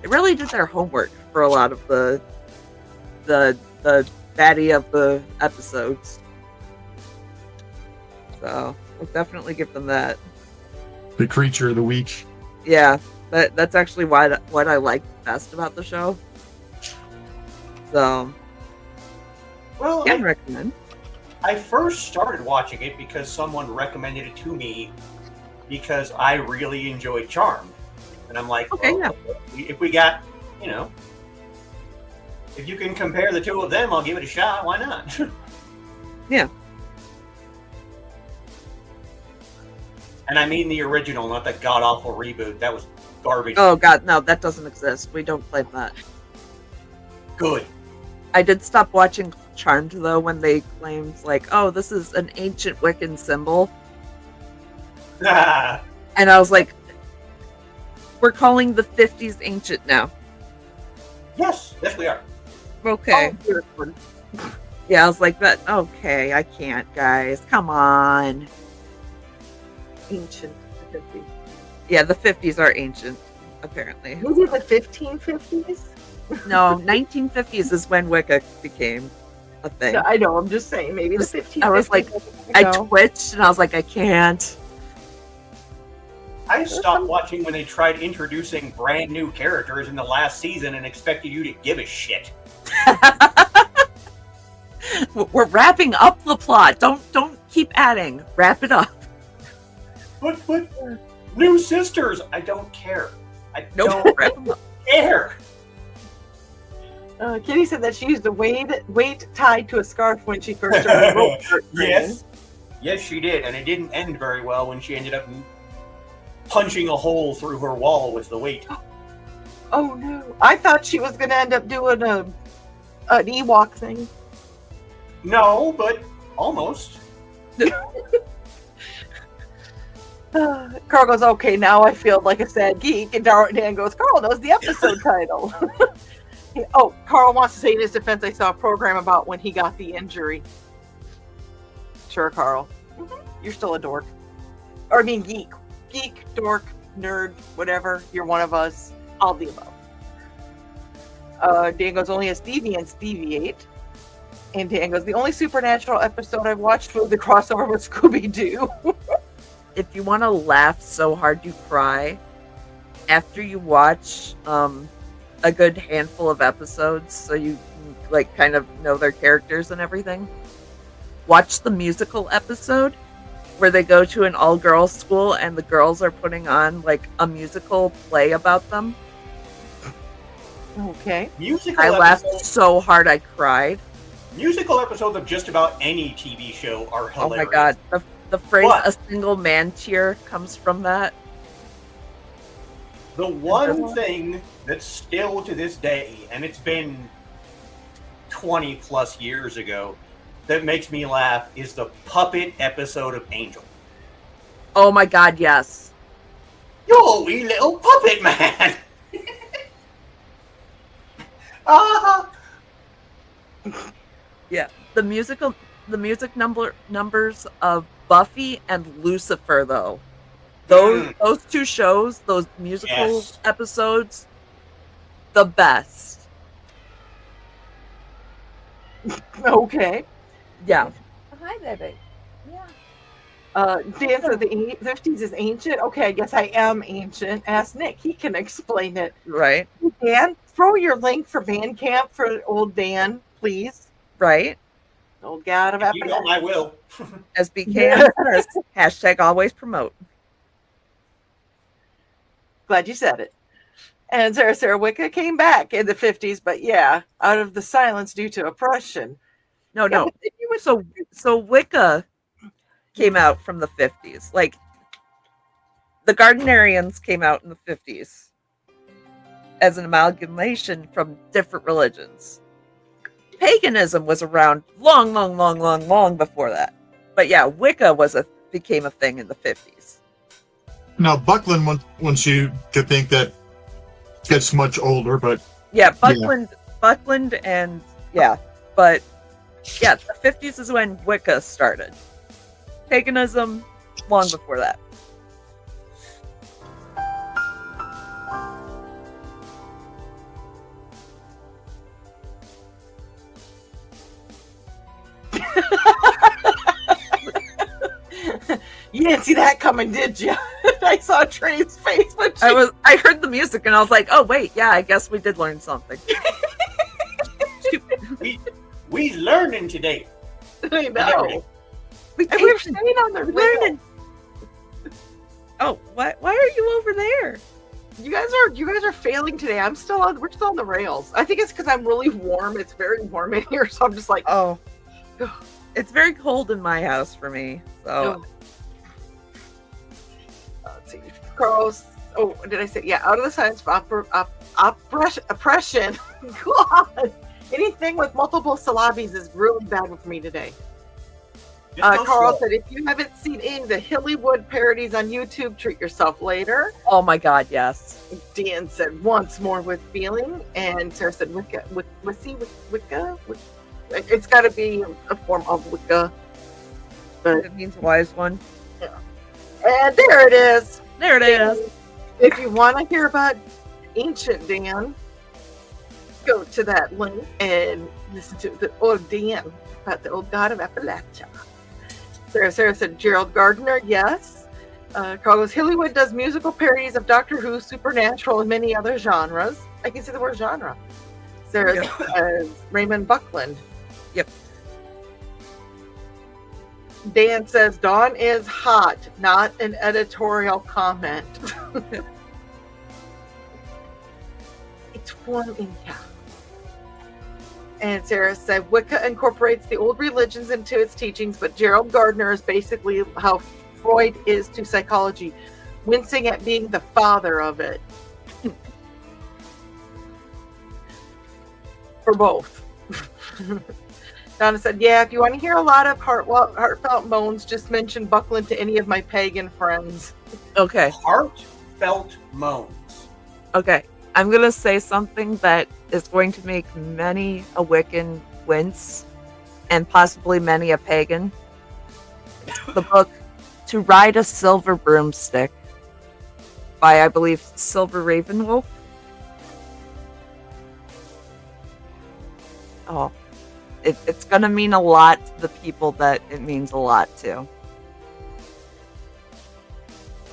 really did their homework for a lot of the baddie of the episodes. So I'll definitely give them that. The creature of the week. Yeah, that's actually what I like best about the show. So, Well, can recommend. I first started watching it because someone recommended it to me because I really enjoyed Charmed. And I'm like, Okay, well, if we got, you know, if you can compare the two of them, I'll give it a shot. Why not? Yeah. And I mean the original, not the god-awful reboot. That was garbage. Oh god, no, that doesn't exist. We don't play that. Good. I did stop watching Charmed though when they claimed like, oh, this is an ancient Wiccan symbol. Ah, And I was like, we're calling the 50s ancient now. yes, we are. Okay. Oh, dear Lord. Yeah, I was like, that. Okay, I can't, guys. Come on. Ancient. The 50s. Yeah, the 50s are ancient, apparently. Maybe the 1550s? No, 1950s is when Wicca became a thing. No, I know, I'm just saying, maybe the Just- 1550s. I was like, I twitched and I was like, I can't. I stopped watching when they tried introducing brand new characters in the last season and expected you to give a shit. We're wrapping up the plot. Don't keep adding. Wrap it up. But new sisters, I don't care. I Nope. don't Wrap 'em up. care. Kitty said that she used a weight tied to a scarf when she first started rope training. Yes, she did, and it didn't end very well when she ended up punching a hole through her wall with the weight. Oh no! I thought she was going to end up doing an Ewok thing. No, but almost. Carl goes, okay, now I feel like a sad geek. And Dan goes, Carl knows the episode title. Oh, Carl wants to say in his defense, I saw a program about when he got the injury. Sure, Carl. You're still a dork. Or I mean, geek. Geek, dork, nerd, whatever. You're one of us. All the above. Dan goes, only as deviants deviate. And Dan goes, the only supernatural episode I've watched was the crossover with Scooby-Doo. If you want to laugh so hard you cry, after you watch a good handful of episodes, so you like kind of know their characters and everything, watch the musical episode where they go to an all-girls school and the girls are putting on like a musical play about them. Okay. I laughed so hard I cried. Musical episodes of just about any TV show are hilarious. Oh my god, the phrase What? "a single man tear" comes from that. The one thing that's still to this day, and it's been 20 plus years ago, that makes me laugh is the puppet episode of Angel. Oh my god, yes. You're a wee little puppet man! Yeah, the music numbers of Buffy and Lucifer, though. Those two shows, those musical episodes, the best. Okay. Yeah. Hi, baby. Yeah. Dan said the 50s is ancient. Okay, I guess I am ancient. Ask Nick. He can explain it. Right. Dan, throw your link for Bandcamp for old Dan, please. Right. Old god of You know I will. SBK says, hashtag always promote. Glad you said it. And Sarah Wicca came back in the 50s, but yeah, out of the silence due to oppression. No. So Wicca came out from the 50s. Like, the Gardnerians came out in the 50s as an amalgamation from different religions. Paganism was around long before that. But yeah, Wicca became a thing in the 50s. Now, Buckland wants you to think that gets much older, but yeah, Buckland, and yeah, but yeah, the 50s is when Wicca started. Paganism, long before that. You didn't see that coming, did you? I saw Trey's face. I heard the music and I was like, oh wait, yeah, I guess we did learn something. we learning today. I know. We're staying on their learning. Oh, why are you over there? You guys are failing today. We're still on the rails. I think it's because I'm really warm. It's very warm in here, so I'm just like, oh, it's very cold in my house for me. So let's see, Carlos. Oh, did I say out of the science of oppression? God, anything with multiple syllables is really bad with me today. Carl said, if you haven't seen any of the Hillywood parodies on YouTube, treat yourself later. Oh my God, yes. Dan said, once more with feeling. And Sarah said, Wicca. It's got to be a form of Wicca. But it means wise one. Yeah. And there it is. There it is. If you want to hear about ancient Dan, go to that link and listen to the old Dan about the old god of Appalachia. Sarah said Gerald Gardner, yes. Carl goes, Hillywood does musical parodies of Doctor Who, Supernatural, and many other genres. I can say the word genre. Sarah says Raymond Buckland. Yep. Dan says Dawn is hot, not an editorial comment. It's warm in here. And Sarah said, Wicca incorporates the old religions into its teachings, but Gerald Gardner is basically how Freud is to psychology, wincing at being the father of it. For both. Donna said, yeah, if you want to hear a lot of heartfelt moans, just mention Buckland to any of my pagan friends. Okay. Heartfelt moans. Okay. I'm going to say something that is going to make many a Wiccan wince and possibly many a pagan. The book To Ride a Silver Broomstick by, I believe, Silver Ravenwolf. Oh, it's going to mean a lot to the people that it means a lot to.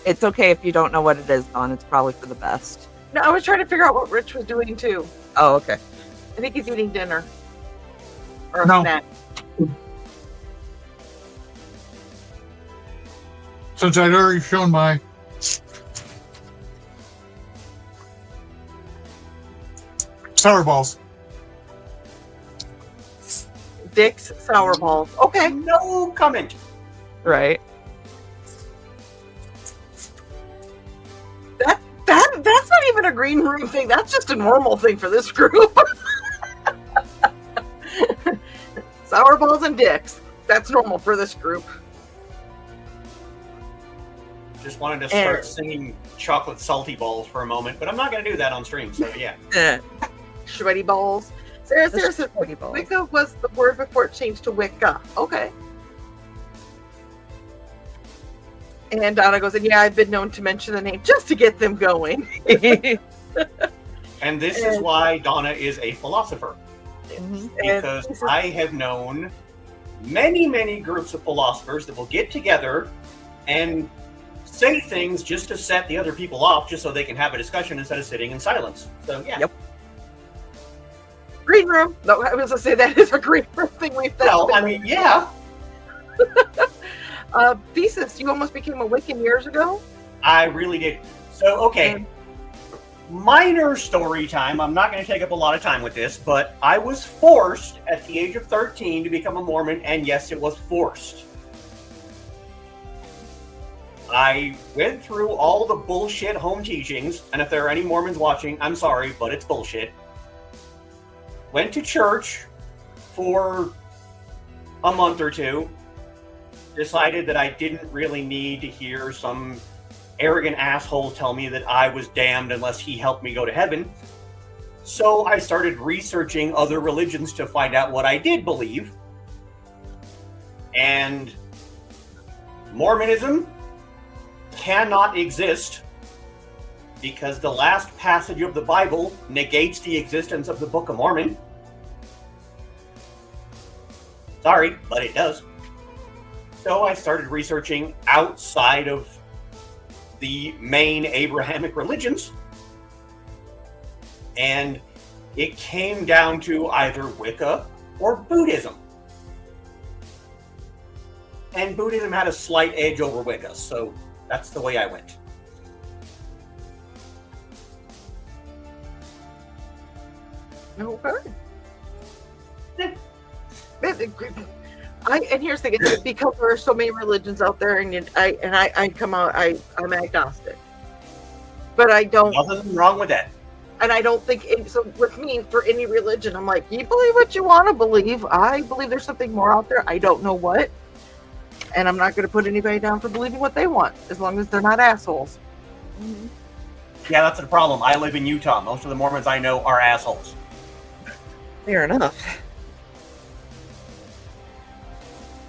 It's okay if you don't know what it is, Dawn. It's probably for the best. No, I was trying to figure out what Rich was doing too. Oh, okay. I think he's eating dinner. Or a No. snack. Since I'd already shown my sour balls. Dick's sour balls. Okay. No comment. Right. That's not even a green room thing. That's just a normal thing for this group. Sour balls and dicks. That's normal for this group. Just wanted to start singing chocolate salty balls for a moment, but I'm not going to do that on stream, so yeah. Sweaty balls. Sarah said Wicca was the word before it changed to Wicca. Okay. And Donna goes, and yeah, I've been known to mention the name just to get them going. And this is why Donna is a philosopher. Because I have known many, many groups of philosophers that will get together and say things just to set the other people off, just so they can have a discussion instead of sitting in silence. So, yeah. Yep. Green room. No, I was going to say that is a green room thing we've done. Well, I mean, yeah. Thesis, you almost became a Wiccan years ago? I really did. So, okay. Minor story time. I'm not going to take up a lot of time with this, but I was forced at the age of 13 to become a Mormon, and yes, it was forced. I went through all the bullshit home teachings, and if there are any Mormons watching, I'm sorry, but it's bullshit. Went to church for a month or two, decided that I didn't really need to hear some arrogant asshole tell me that I was damned unless he helped me go to heaven. So I started researching other religions to find out what I did believe. And Mormonism cannot exist because the last passage of the Bible negates the existence of the Book of Mormon. Sorry, but it does. So I started researching outside of the main Abrahamic religions, and it came down to either Wicca or Buddhism. And Buddhism had a slight edge over Wicca, so That's the way I went. Okay. And here's the thing, because there are so many religions out there, and I come out, I'm agnostic, but I don't. Nothing wrong with that. And I don't think so. With me, for any religion, I'm like, you believe what you want to believe. I believe there's something more out there. I don't know what, and I'm not going to put anybody down for believing what they want, as long as they're not assholes. Mhm. Yeah, that's the problem. I live in Utah. Most of the Mormons I know are assholes. Fair enough.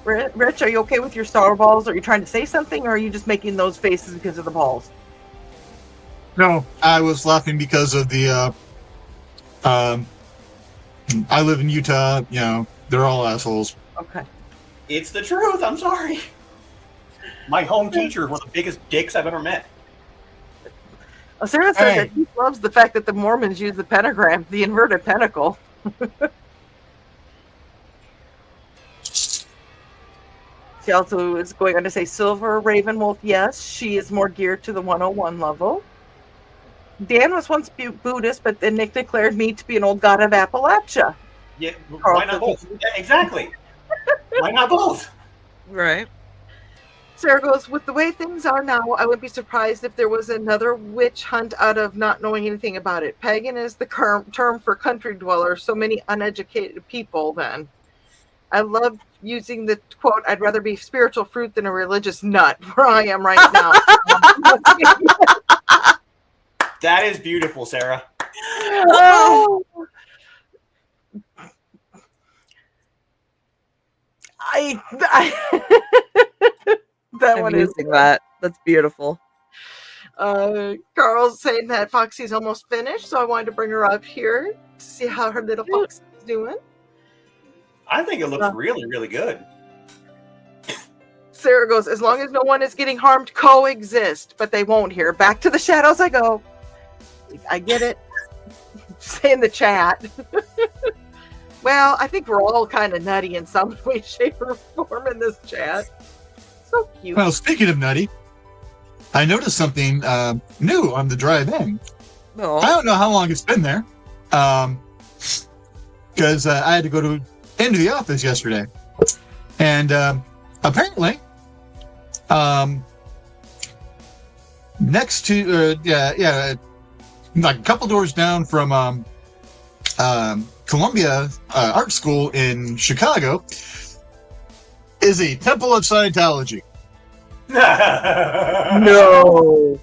Rich, are you okay with your Star balls? Are you trying to say something, or are you just making those faces because of the balls? No, I was laughing because of the. I live in Utah. You know, they're all assholes. Okay. It's the truth. I'm sorry. My home teachers were the biggest dicks I've ever met. Sarah said Hey. that he loves the fact that the Mormons use the pentagram, the inverted pentacle. She also is going on to say Silver Raven Wolf, yes, she is more geared to the 101 level. Dan was once Buddhist, but then Nick declared me to be an old god of Appalachia. Yeah, why not both? Yeah, exactly. Why not both? Right. Sarah goes, with the way things are now, I wouldn't be surprised if there was another witch hunt out of not knowing anything about it. Pagan is the term for country dweller, so many uneducated people then. I love using the quote, I'd rather be spiritual fruit than a religious nut, where I am right now. That is beautiful, Sarah. Oh. That I'm one is using that. That's beautiful. Carl's saying that Foxy's almost finished, so I wanted to bring her up here to see how her little Foxy's doing. I think it looks really, really good. Sarah goes, as long as no one is getting harmed, coexist, but they won't here. Back to the shadows I go. I get it. Say in the chat. Well, I think we're all kind of nutty in some way, shape, or form in this chat. So cute. Well, speaking of nutty, I noticed something new on the drive-in. I No. don't know how long it's been there, because I had to go into the office yesterday, and apparently, next to like a couple doors down from Columbia Art School in Chicago is a Temple of Scientology. No.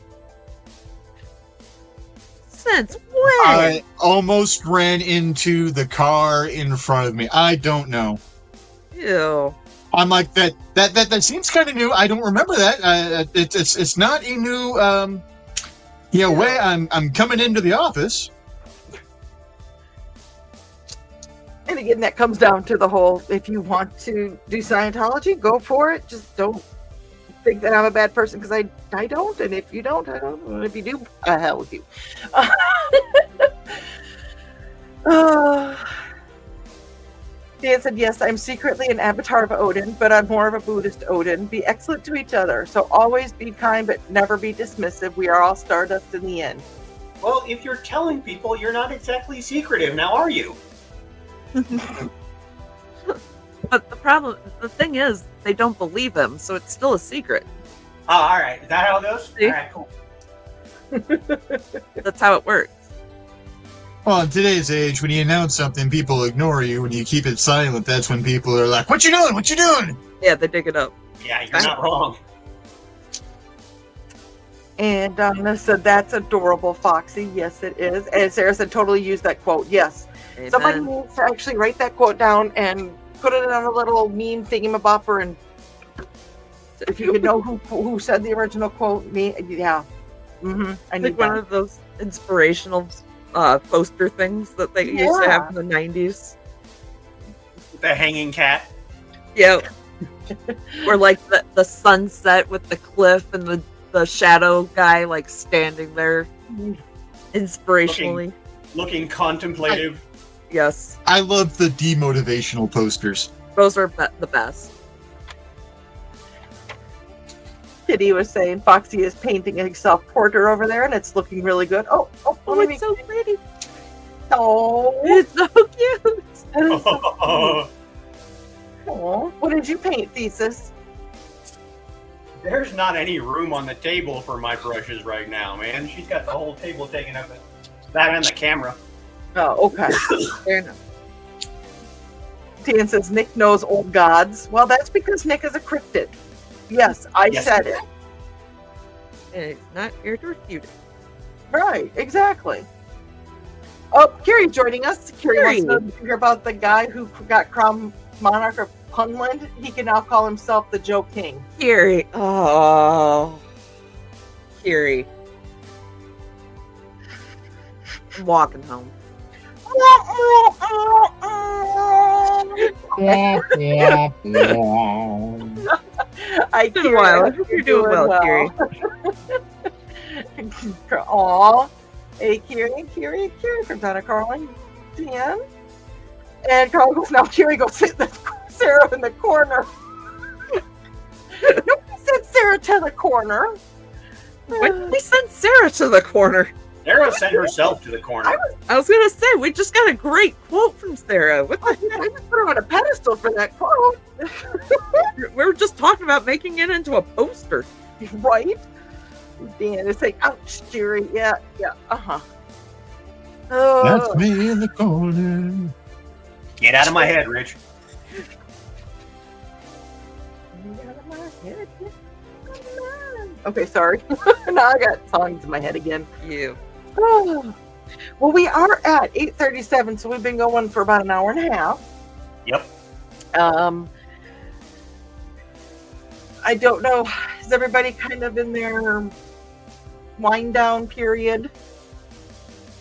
Since when? I almost ran into the car in front of me. I don't know. Ew. I'm like that seems kind of new. I don't remember that. It's not a new way. I'm coming into the office. And again, that comes down to the whole, if you want to do Scientology, go for it. Just don't think that I'm a bad person, because I don't. And if you don't, I don't. And if you do, hell with you. Dan said, yes, I'm secretly an avatar of Odin, but I'm more of a Buddhist Odin. Be excellent to each other. So always be kind, but never be dismissive. We are all stardust in the end. Well, if you're telling people, you're not exactly secretive, now are you? But the thing is, they don't believe him, so it's still a secret. Oh, all right. Is that how it goes? See? All right, cool. That's how it works. Well, in today's age, when you announce something, people ignore you. When you keep it silent, that's when people are like, "What you doing? What you doing?" Yeah, they dig it up. Yeah, you're not wrong. And Donna said, that's adorable, Foxy. Yes, it is. And Sarah said, totally use that quote. Yes. Amen. Somebody needs to actually write that quote down and put it on a little meme thingamabopper. And if you could know who said the original quote, me, yeah. Mm-hmm. I need Like one of those inspirational poster things that they used to have in the 90s. The hanging cat. Yep. Or like the sunset with the cliff and the shadow guy like standing there inspirationally. Looking contemplative. Yes. I love the demotivational posters. Those are the best. Kitty was saying Foxy is painting a self-portrait over there, and it's looking really good. Oh, it's so pretty. Oh, It's so cute. that is so cute. Aw. What did you paint, Thesis? There's not any room on the table for my brushes right now, man. She's got the whole table taken up. That and the camera. Oh, okay. Fair enough. Dan says Nick knows old gods. Well, that's because Nick is a cryptid. Yes, I Yes. said it. And it's not here to refute it. Right, exactly. Oh, Carrie's joining us. Carrie wants Carrie. to hear about the guy who got crowned monarch of Punland. He can now call himself the Joe King. Kiri. Oh. Kiri. I'm walking home. I It's been a while. I hope you're doing well, Kiri. Aw. Hey, Kiri from Donna Carlin. Dan. And Carl goes, now Kiri goes sit Sarah in the corner. Nobody sent Sarah to the corner. When did we send Sarah to the corner? Sarah sent herself to the corner. I was gonna say we just got a great quote from Sarah. What the I just put her on a pedestal for that quote. heck? We were just talking about making it into a poster. Right? Dan is like, ouch, Jerry. Yeah, uh-huh. Oh, That's me in the corner. Get out of my head, Rich. okay, sorry. Now I got songs in my head again. You. Oh. Well, we are at 8:37, so we've been going for about an hour and a half. Yep. I don't know. Is everybody kind of in their wind down period?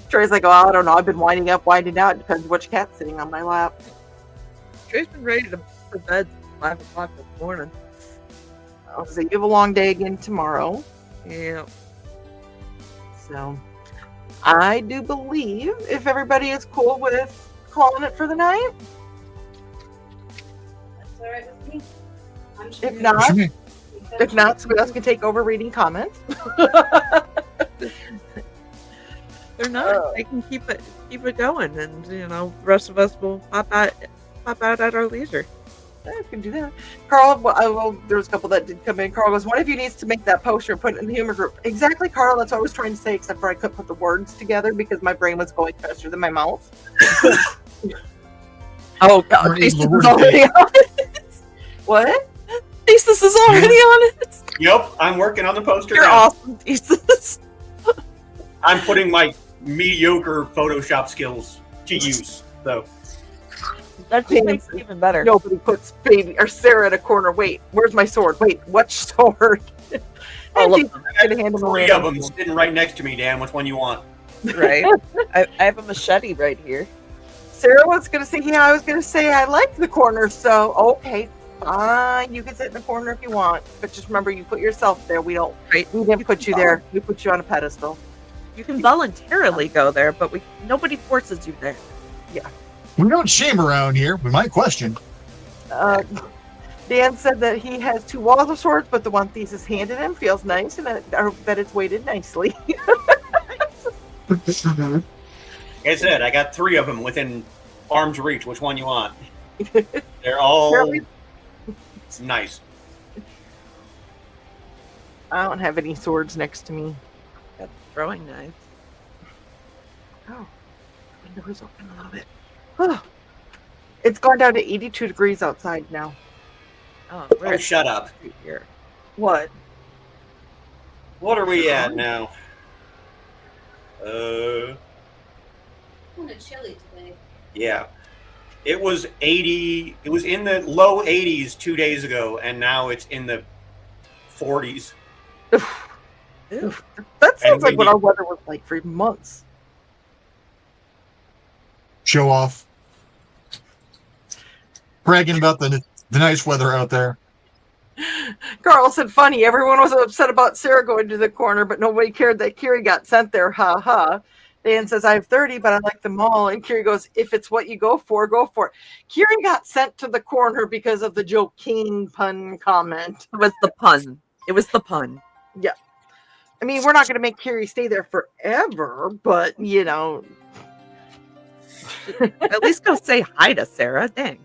Trey's like, oh, I don't know. I've been winding up, winding out. Depends which cat's sitting on my lap. Trey's been ready to for bed since 5 o'clock this morning. I'll say you have a long day again tomorrow. Yeah. So I do believe if everybody is cool with calling it for the night. That's all right with me. I'm just If gonna- not, if not, somebody else can take over reading comments. They're not. They can keep it going, and the rest of us will pop out at our leisure. Yeah, I can do that. Carl, there was a couple that did come in. Carl goes, one of you needs to make that poster and put it in the humor group. Exactly, Carl. That's what I was trying to say, except for I couldn't put the words together because my brain was going faster than my mouth. Oh God, Thesis Thesis is is already on it. What? Thesis is already on it. Yep, I'm working on the poster You're now. awesome, Thesis. I'm putting my mediocre Photoshop skills to use, though. That just makes it even better. Nobody puts baby or Sarah in a corner. Wait, where's my sword? Wait, which sword? All of she's them. gonna hand him a Three of random them sword. sitting right next to me, Dan. Which one you want? Right. I have a machete right here. Sarah was gonna say, yeah, I was gonna say I like the corner, so okay, fine, you can sit in the corner if you want, but just remember you put yourself there. We didn't put you there. We put you on a pedestal. You can voluntarily go there, but nobody forces you there. We don't shame around here. We might question. Dan said that he has 2 walls of swords, but the one Thesis handed him feels nice and that it's weighted nicely. Like I said, I got 3 of them within arm's reach. Which one you want? They're all Apparently- nice. I don't have any swords next to me. Got the throwing knife. Oh, the window is open a little bit. Oh, it's gone down to 82 degrees outside now. Oh, Oh, shut up. Here. What? What are we at now? Kind of chilly today. Yeah. It was 80. It was in the low 80s 2 days ago, and now it's in the 40s. Ew. That sounds like we what need- our weather was like for months. Show off. Bragging about the nice weather out there. Carl said, funny, everyone was upset about Sarah going to the corner, but nobody cared that Kiri got sent there. Ha ha. Dan says, I have 30, but I like them all. And Kiri goes, if it's what you go for it. Kiri got sent to the corner because of the Joe King pun comment. With the pun. It was the pun. Yeah. I mean, we're not going to make Carrie stay there forever, but, you know. At least go say hi to Sarah. Dang.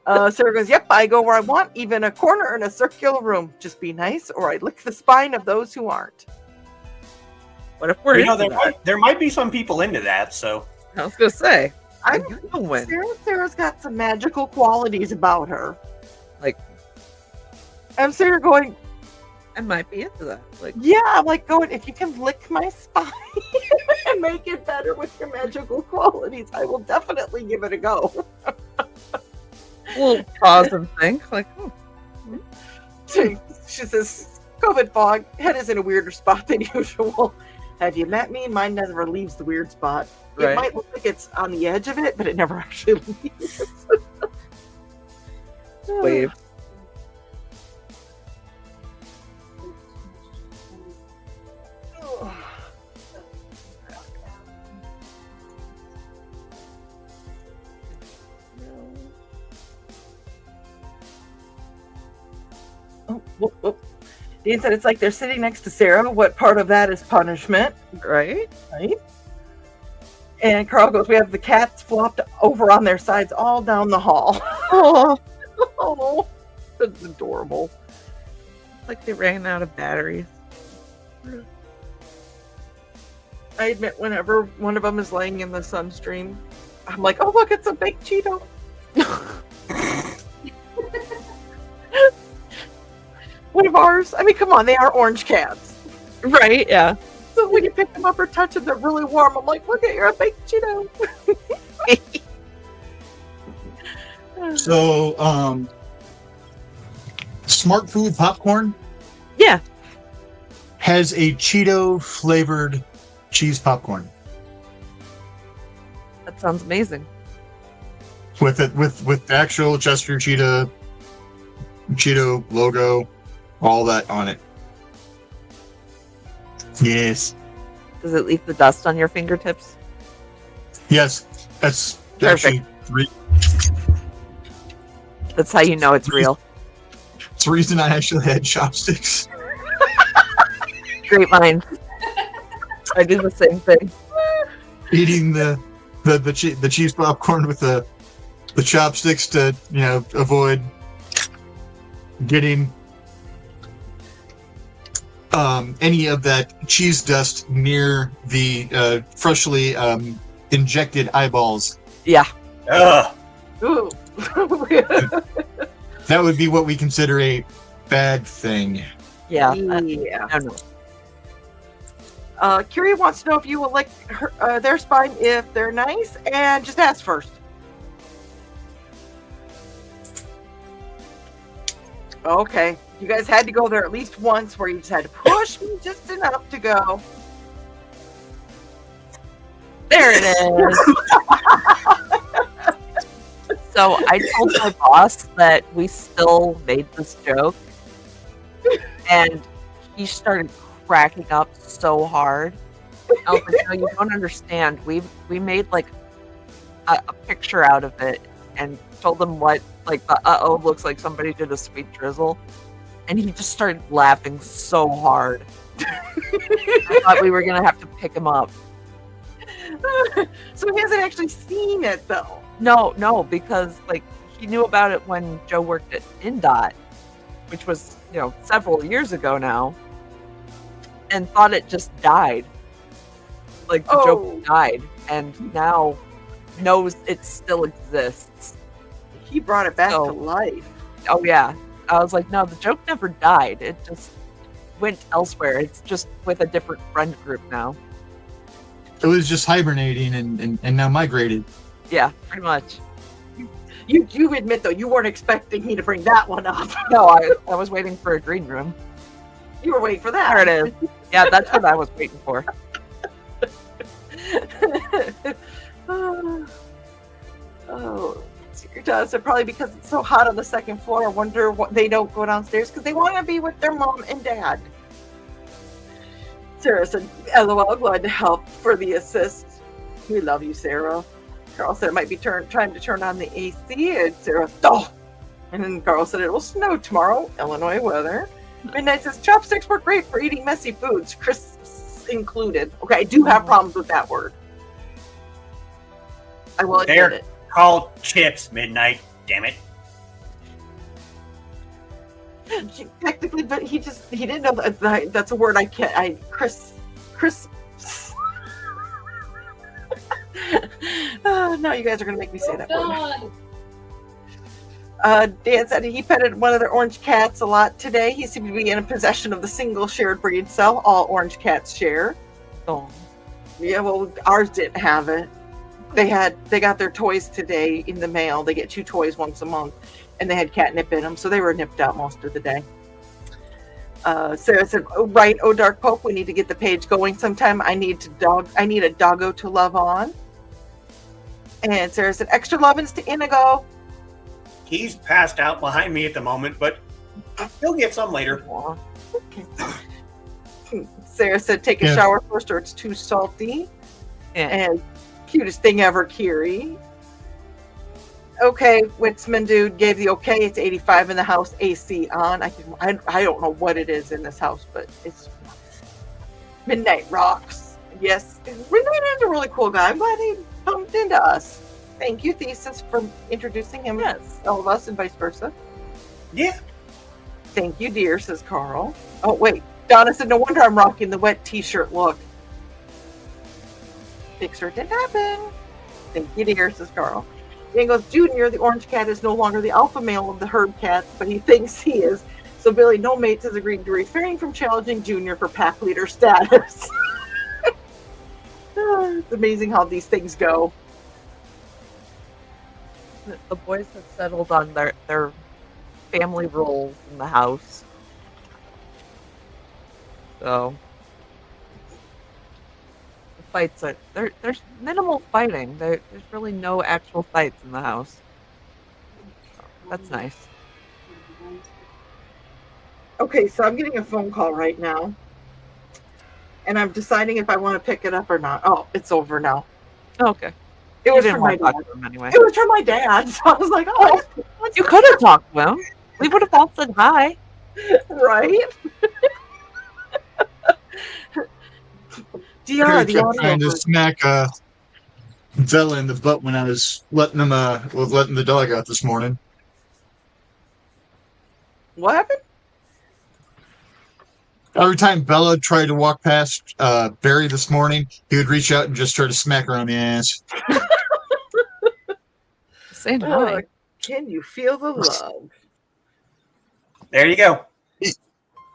Sarah goes, yep, I go where I want, even a corner in a circular room. Just be nice, or I lick the spine of those who aren't. What if we're into that? There might be some people into that, so. I was going to say. I don't know when. Sarah's got some magical qualities about her. Like, I'm Sarah going, I might be into that. Like, yeah, I'm like going, if you can lick my spine and make it better with your magical qualities, I will definitely give it a go. we'll pause and think. Like, She says, COVID fog, head is in a weirder spot than usual. Have you met me? Mine never leaves the weird spot. Right. It might look like it's on the edge of it, but it never actually leaves. wave. Oh, whoop, whoop. Dean said it's like they're sitting next to Sarah. What part of that is punishment? Right? Right? And Carl goes, we have the cats flopped over on their sides all down the hall. Oh, Oh, that's adorable. like they ran out of batteries. I admit, whenever one of them is laying in the sunstream, I'm like, oh, look, it's a baked Cheeto. One of ours. I mean, come on, they are orange cats. Right? Yeah. So when you pick them up or touch them, they're really warm. I'm like, look at you're a baked Cheeto. So, Smart Food popcorn Yeah. has a Cheeto flavored cheese popcorn That sounds amazing. with it with the actual Chester Cheetah Cheeto logo, all that on it. Yes, Does it leave the dust on your fingertips? yes, that's Perfect. actually That's how you know it's real. it's the reason I actually had chopsticks. Great minds. I do the same thing. Eating the cheese popcorn with the chopsticks to avoid getting any of that cheese dust near the freshly injected eyeballs. Yeah. Ugh. Ooh. That would be what we consider a bad thing. Yeah. Yeah. I don't know. Curie wants to know if you will lick their spine if they're nice, and just ask first. Okay, you guys had to go there at least once where you just had to push me just enough to go. There it is. So I told my boss that we still made this joke, and he started cracking up so hard. I was like, no, you don't understand. We made like a picture out of it and told him what like the looks like somebody did a sweet drizzle, and he just started laughing so hard. I thought we were gonna have to pick him up. So he hasn't actually seen it though. No, because like he knew about it when Joe worked at IndieCD's, which was several years ago now, and thought it just died. Like the joke died, and now knows it still exists. He brought it back to life. Oh yeah, I was like, no, the joke never died. It just went elsewhere. It's just with a different friend group now. It was just hibernating and now migrated. Yeah, pretty much. You admit though you weren't expecting me to bring that one up. No, I was waiting for a green room. You were waiting for that. There it is. Yeah, that's what I was waiting for. Oh, Secret said probably because it's so hot on the second floor. I wonder what they don't go downstairs because they want to be with their mom and dad. Sarah said, "LOL, glad to help for the assist. We love you, Sarah." Carl said it might be trying to turn on the AC, and Sarah, oh. And then Carl said it will snow tomorrow, Illinois weather. Midnight says chopsticks were great for eating messy foods, crisps included. Okay, I do have problems with that word. I will admit They're it. called chips, Midnight. Damn it. Technically, but he didn't know that's a word I can't. Crisps. Now you guys are gonna make me say that word. Dan said he petted one of their orange cats a lot today. He seemed to be in possession of the single shared breed cell all orange cats share. Oh. Yeah, well, ours didn't have it. They got their toys today in the mail. They get 2 toys once a month, and they had catnip in them, so they were nipped out most of the day. Sarah said, "Oh, right, oh Dark Pope, we need to get the page going sometime. I need a doggo to love on." And Sarah said, "Extra lovin's to Inigo." He's passed out behind me at the moment, but he'll get some later. Okay. Sarah said, "Take a shower first, or it's too salty." Yeah. And cutest thing ever, Kiri. Okay, Witzman dude gave the okay. It's 85 in the house, AC on. I don't know what it is in this house, but it's Midnight rocks. Yes, Midnight is a really cool guy. I'm glad he bumped into us. Thank you, Thesis, for introducing him to all of us and vice versa. Yeah. Thank you, dear, says Carl. Oh, wait. Donna said, "No wonder I'm rocking the wet t-shirt look." Fixer didn't happen. Thank you, dear, says Carl. Dan goes, "Junior, the orange cat, is no longer the alpha male of the herd cats, but he thinks he is. So Billy No Mates has agreed to refrain from challenging Junior for pack leader status." It's amazing how these things go. The boys have settled on their family roles in the house. So the fights are there's minimal fighting. There's really no actual fights in the house. That's nice. Okay, so I'm getting a phone call right now. And I'm deciding if I want to pick it up or not. Oh, it's over now. Okay. It was didn't from my want to talk dad. to him anyway. It was from my dad. So I was like, oh. You could have talked to him. We would have all said hi. Right? DR, the kept trying to audio. smack Bella in the butt when I was letting the dog out this morning. What happened? Every time Bella tried to walk past Barry this morning, he would reach out and just try to smack her on the ass. Saying hi. Can you feel the love? There you go.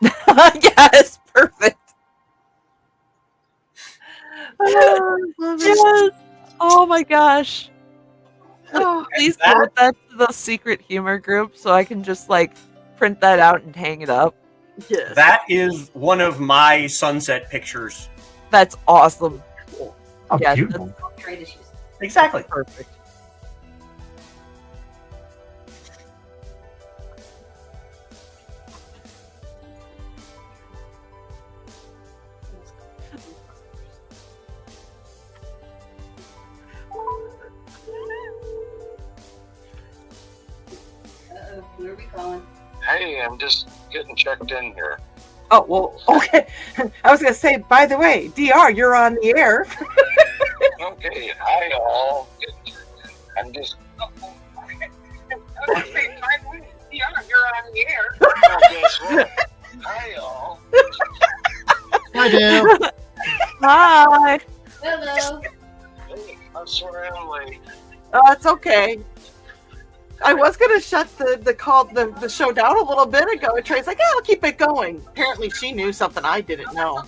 Yes, perfect. Yes. Oh my gosh. Oh, Please put that to the secret humor group so I can just print that out and hang it up. yes. That is one of my sunset pictures. That's awesome. How Yeah, beautiful. Trade issues. Exactly. Perfect. Who are we calling? Hey, I'm just getting checked in here. Oh, well, okay. I was going to say, by the way, DR, you're on the air. Okay, hi all. I'm just. You're on the air. Oh, guess what? Hi all. Hi, Dale. Hi. Hello. Hey, I'm sorry I'm late. It's okay. I was going to shut the show down a little bit ago, and Trey's like, yeah, I'll keep it going. Apparently she knew something I didn't know.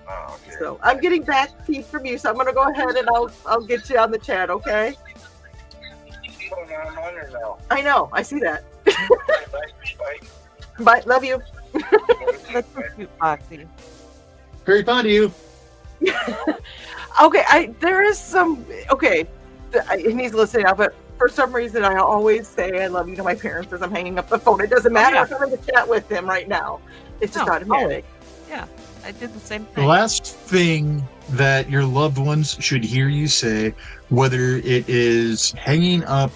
Oh, okay. So I'm getting back feed from you, so I'm going to go ahead and I'll get you on the chat, okay? Oh, no, I'm on her now. I know. I see that. Bye. Bye. Love you. That's so cute, Foxy. Very fond of you. Okay, there is some. Okay, and he's listening now, but for some reason, I always say I love you to my parents as I'm hanging up the phone. It doesn't matter if I'm in the chat with them right now. It's just automatic. Yeah, I did the same The thing. last thing that your loved ones should hear you say, whether it is hanging up,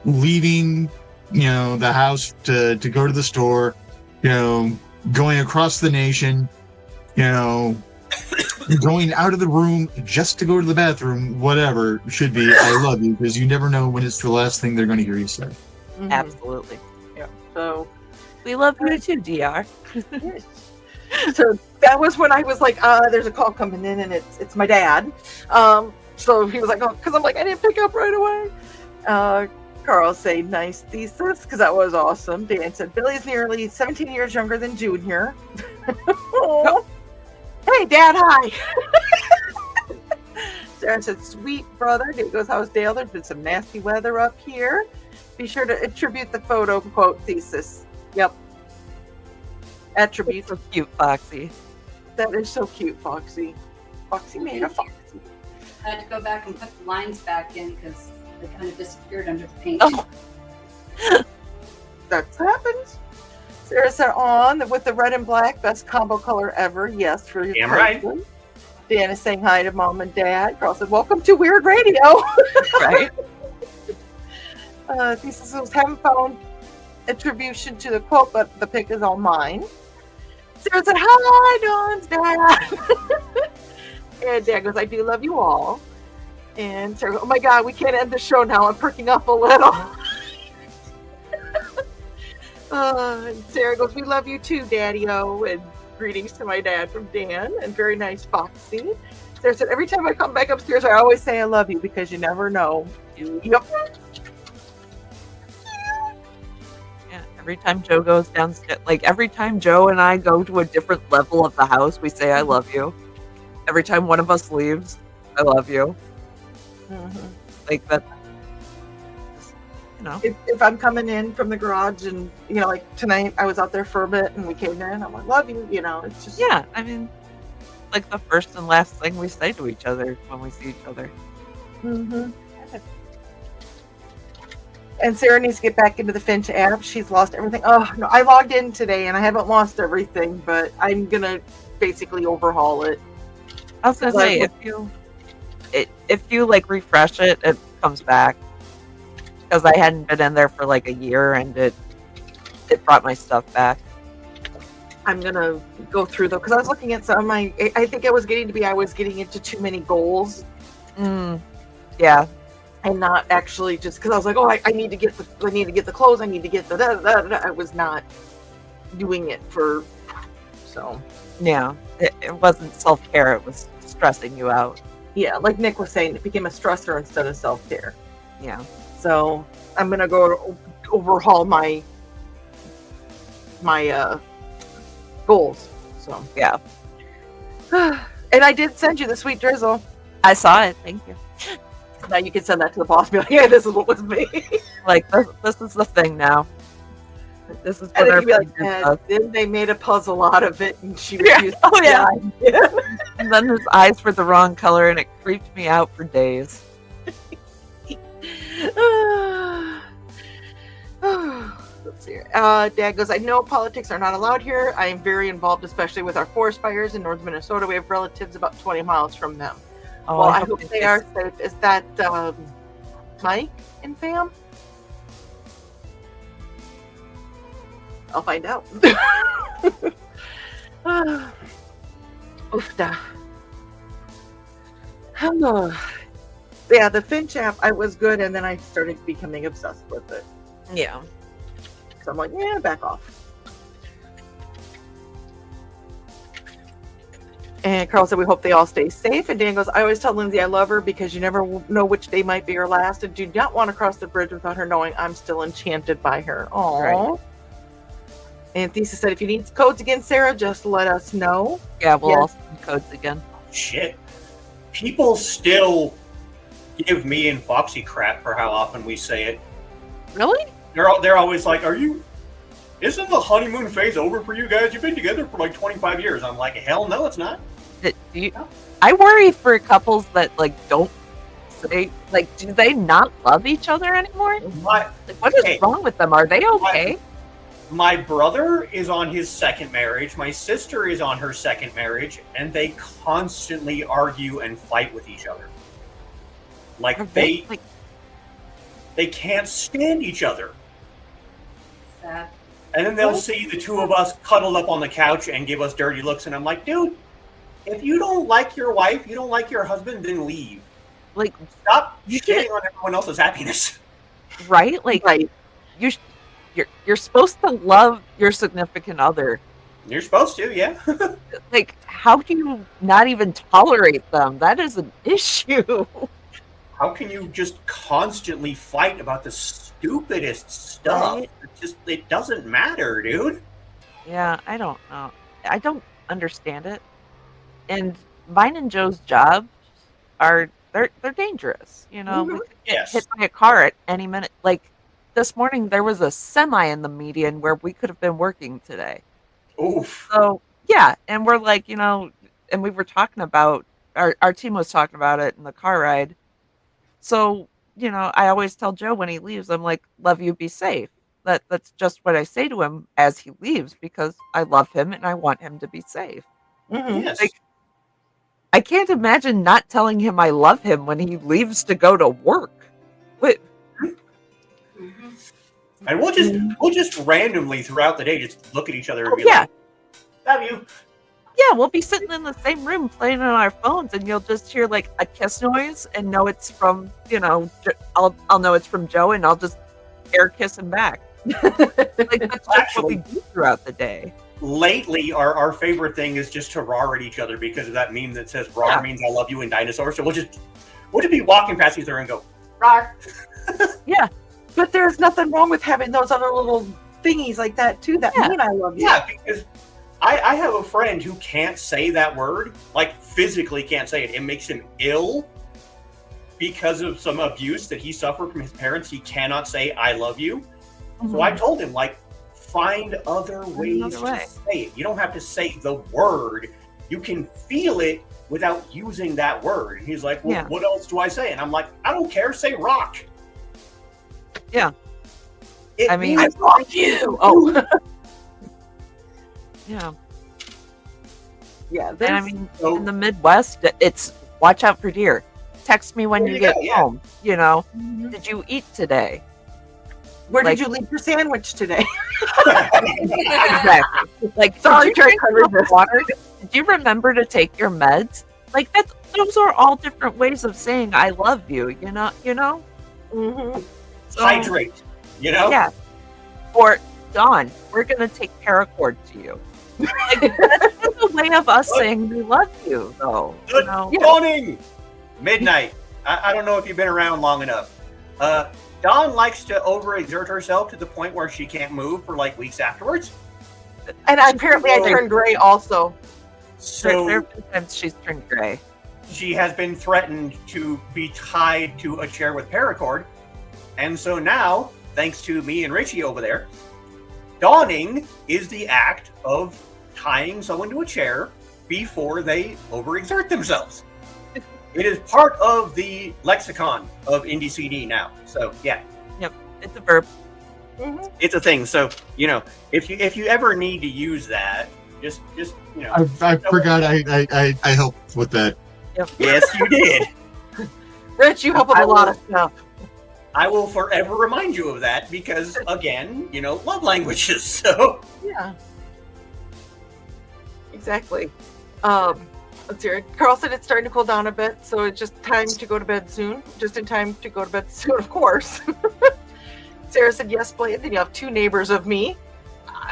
leaving, the house to go to the store, going across the nation, going out of the room just to go to the bathroom, whatever should be, I love you, because you never know when it's the last thing they're going to hear you say. Mm-hmm. Absolutely. Yeah. So we love you too, DR. So that was when I was like, there's a call coming in and it's my dad. So he was like, oh, because I'm like, I didn't pick up right away. Carl said, nice thesis, because that was awesome. Dan said, Billy's nearly 17 years younger than Junior. Hey, Dad, hi. Sarah said, sweet brother. He goes, how's Dale? There's been some nasty weather up here. Be sure to attribute the photo quote thesis. Yep. Attribute. So cute, Foxy. That is so cute, Foxy. Foxy made a Foxy. I had to go back and put the lines back in because they kind of disappeared under the paint. Oh. That happens. Sarah said, on with the red and black, best combo color ever. Yes, for your Damn right. Dan is saying hi to Mom and Dad. Carl said, welcome to Weird Radio. Right. Thesis was, haven't found attribution to the quote, but the pic is all mine. Sarah said, hi, Dawn's Dad. And Dad goes, I do love you all. And Sarah goes, oh my God, we can't end the show now. I'm perking up a little. And Sarah goes, we love you too, Daddy-O. And greetings to my dad from Dan. And very nice, Foxy. Sarah said, every time I come back upstairs, I always say I love you because you never know. Yep. Yeah, every time Joe goes downstairs, like every time Joe and I go to a different level of the house, we say I love you. Every time one of us leaves, I love you. Mm-hmm. Like that, If I'm coming in from the garage and, like tonight I was out there for a bit and we came in, I'm like, love you, it's just. Yeah, I mean, like the first and last thing we say to each other when we see each other. Mm-hmm. And Sarah needs to get back into the Finch app. She's lost everything. Oh, no, I logged in today and I haven't lost everything, but I'm going to basically overhaul it. I was gonna say, if you like refresh it, it comes back. Because I hadn't been in there for like a year, and it brought my stuff back. I'm gonna go through though, because I was looking at some of my. I think I was getting into too many goals. Yeah, and not actually just because I was like, oh, I need to get the clothes. I need to get the. I was not doing it for. So. Yeah, it wasn't self-care. It was stressing you out. Yeah, like Nick was saying, it became a stressor instead of self-care. Yeah. So I'm going to go overhaul my goals. So. Yeah. And I did send you the sweet drizzle. I saw it. Thank you. Now you can send that to the boss and be like, yeah, this is what was me. Like, this is the thing now. This is and what then, like, then they made a puzzle out of it, and she refused. Oh yeah. And then his eyes were the wrong color, and it creeped me out for days. Let's see. Dad goes, I know politics are not allowed here. I am very involved, especially with our forest fires in North Minnesota. We have relatives about 20 miles from them. Oh, well, I hope they are safe. Is that Mike and Pam? I'll find out. Oofda. Hello. Yeah, the Finch app, I was good, and then I started becoming obsessed with it. Yeah. So I'm like, yeah, back off. And Carl said, we hope they all stay safe. And Dan goes, I always tell Lindsay I love her because you never know which day might be her last, and do not want to cross the bridge without her knowing I'm still enchanted by her. Aww. Right. And Thesis said, if you need codes again, Sarah, just let us know. Yeah, we'll all send codes again. Shit. People still give me and Foxy crap for how often we say it. Really? They're always like, isn't the honeymoon phase over for you guys? You've been together for like 25 years. I'm like, hell no, it's not. I worry for couples that don't say, do they not love each other anymore? What is wrong with them? Are they okay? My brother is on his second marriage. My sister is on her second marriage, and they constantly argue and fight with each other. They can't stand each other. Sad. And then they'll see the two of us cuddled up on the couch and give us dirty looks. And I'm like, dude, if you don't like your wife, you don't like your husband, then leave. Like, stop shitting on everyone else's happiness. Right? Like, you're supposed to love your significant other. You're supposed to, yeah. Like, how can you not even tolerate them? That is an issue. How can you just constantly fight about the stupidest stuff? Right. It doesn't matter, dude. Yeah, I don't know. I don't understand it. And mine and Joe's jobs are they're dangerous. You know, we could get hit by a car at any minute. Like this morning, there was a semi in the median where we could have been working today. Oof. So yeah, and we're like, you know, and we were talking about our team was talking about it in the car ride. So, you know, I always tell Joe when he leaves, I'm like, love you, be safe. That's just what I say to him as he leaves because I love him and I want him to be safe. Mm-hmm. Yes. Like, I can't imagine not telling him I love him when he leaves to go to work. But and we'll just randomly throughout the day just look at each other and be yeah. like, love you. Yeah, we'll be sitting in the same room playing on our phones, and you'll just hear like a kiss noise, and know it's from, you know, I'll know it's from Joe, and I'll just air kiss him back. Like that's just what we do throughout the day. Lately, our favorite thing is just to roar at each other because of that meme that says "roar" means I love you in dinosaur. So we'll just be walking past each other and go roar. Yeah, but there's nothing wrong with having those other little thingies like that too. That mean I love you. Yeah, because I have a friend who can't say that word, like physically can't say it. It makes him ill because of some abuse that he suffered from his parents. He cannot say "I love you." Mm-hmm. So I told him, like, find other ways to say it. You don't have to say the word. You can feel it without using that word. And he's like, well, what else do I say? And I'm like, I don't care. Say rock. Yeah. I mean, I love you. Oh. Yeah. Yeah. And I mean, in the Midwest, it's watch out for deer. Text me when you get home. You know, did you eat today? Where did you leave your sandwich today? Exactly. Like, sorry, did you drink water? Did you remember to take your meds? Like those are all different ways of saying I love you. You know. Mm-hmm. So, hydrate. You know. Yeah. Or Dawn, we're gonna take paracord to you. Like, that's a way of us saying we love you, though. Good you know? morning. Midnight. I don't know if you've been around long enough. Dawn likes to overexert herself to the point where she can't move for like weeks afterwards. And apparently I turned gray also. So there have been times she's turned gray. She has been threatened to be tied to a chair with paracord. And so now, thanks to me and Richie over there, dawning is the act of tying someone to a chair before they overexert themselves. It is part of the lexicon of IndieCD now. So yeah. Yep, it's a verb. Mm-hmm. It's a thing. So if you ever need to use that, just you know. I forgot I helped with that. Yep. Yes, you did. Rich, you help with a lot of stuff. I will forever remind you of that because, again, you know, love languages. So yeah, exactly. Let's hear it. Carl said it's starting to cool down a bit, so it's just time to go to bed soon. Just in time to go to bed soon, of course. Sarah said, yes, Blade. Then you have two neighbors of me.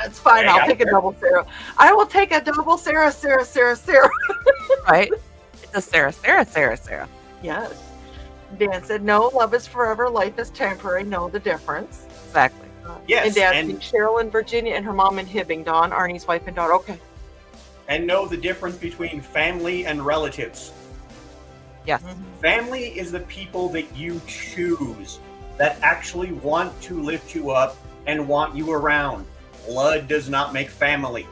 It's fine. I'll take a double Sarah. I will take a double Sarah. Right? It's a Sarah. Yes. Dan said, no, love is forever. Life is temporary. Know the difference. Exactly. Yes. And Dad said, Cheryl in Virginia and her mom in Hibbing. Dawn, Arnie's wife and daughter. Okay. And know the difference between family and relatives. Yes. Family is the people that you choose that actually want to lift you up and want you around. Blood does not make family.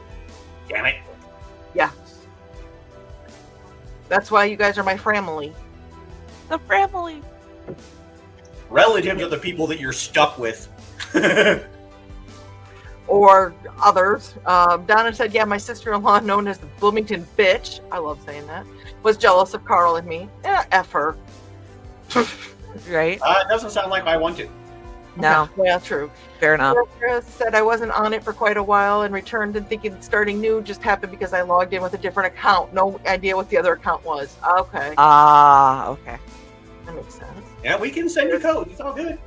Damn it. Yeah. That's why you guys are my family. The family. Relatives are the people that you're stuck with. Or others. Donna said, yeah, my sister-in-law, known as the Bloomington bitch, I love saying that, was jealous of Carl and me. F her. Right? It doesn't sound like I want to. No. Okay, well, true. Fair enough. Sarah said I wasn't on it for quite a while and returned and thinking starting new just happened because I logged in with a different account. No idea what the other account was. Okay. Okay. That makes sense. Yeah, we can send you codes. It's all good.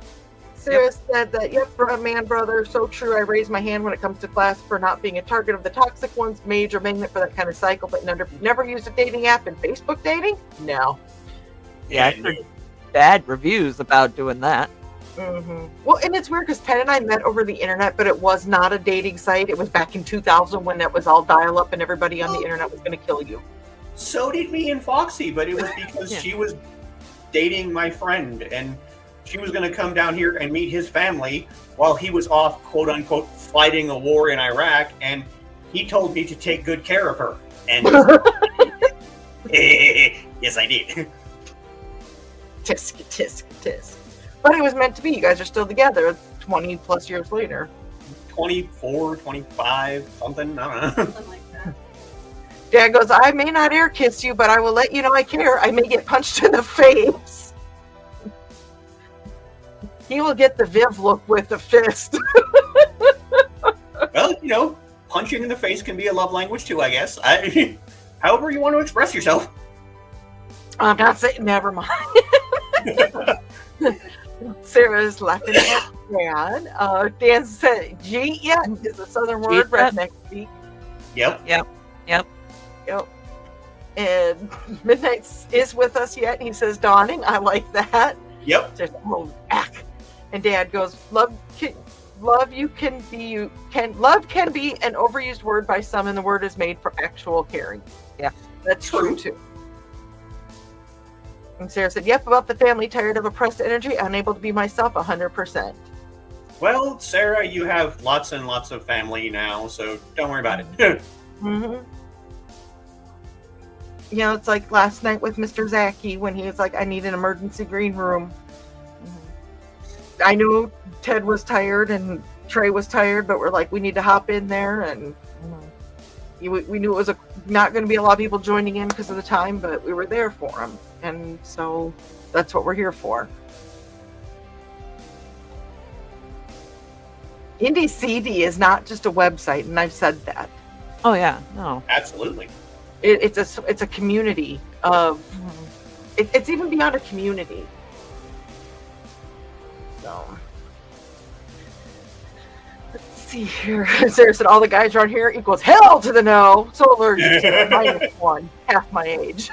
Sarah said that, yep, man, brother, so true. I raise my hand when it comes to class for not being a target of the toxic ones, major magnet for that kind of cycle, but never used a dating app and Facebook dating? No. Yeah, I've heard bad reviews about doing that. Mm-hmm. Well, and it's weird because Ted and I met over the internet, but it was not a dating site. It was back in 2000 when that was all dial-up and everybody on the internet was going to kill you. So did me and Foxy, but it was because she was dating my friend, and she was going to come down here and meet his family while he was off, quote unquote, fighting a war in Iraq, and he told me to take good care of her. And yes, I did. Tisk, tisk, tisk. But it was meant to be. You guys are still together 20 plus years later. 24, 25, something. I don't know. Something like that. Dad goes, I may not air kiss you, but I will let you know I care. I may get punched in the face. He will get the Viv look with the fist. Well, you know, punching in the face can be a love language too, I guess. However you want to express yourself. I'm not saying, never mind. Sarah's laughing at Dad. Dan said, G, yeah, is a southern word, redneck speak. Yep. And Midnight is with us yet. He says, dawning. I like that. Yep. There's ack. And Dad goes, love can be an overused word by some, and the word is made for actual caring. Yeah. That's true too. And Sarah said, yep, about the family, tired of oppressed energy, unable to be myself 100%. Well, Sarah, you have lots and lots of family now, so don't worry about it. Mm-hmm. You know, it's like last night with Mr. Zaki when he was like, I need an emergency green room. I knew Ted was tired and Trey was tired, but we're like, we need to hop in there. And we knew it was not going to be a lot of people joining in because of the time, but we were there for them. And so that's what we're here for. IndieCD is not just a website, and I've said that. Oh yeah, no, Absolutely. It's a community of. It's even beyond a community. So let's see here. Sarah said all the guys around here equals hell to the no. So allergic to it. -1, half my age.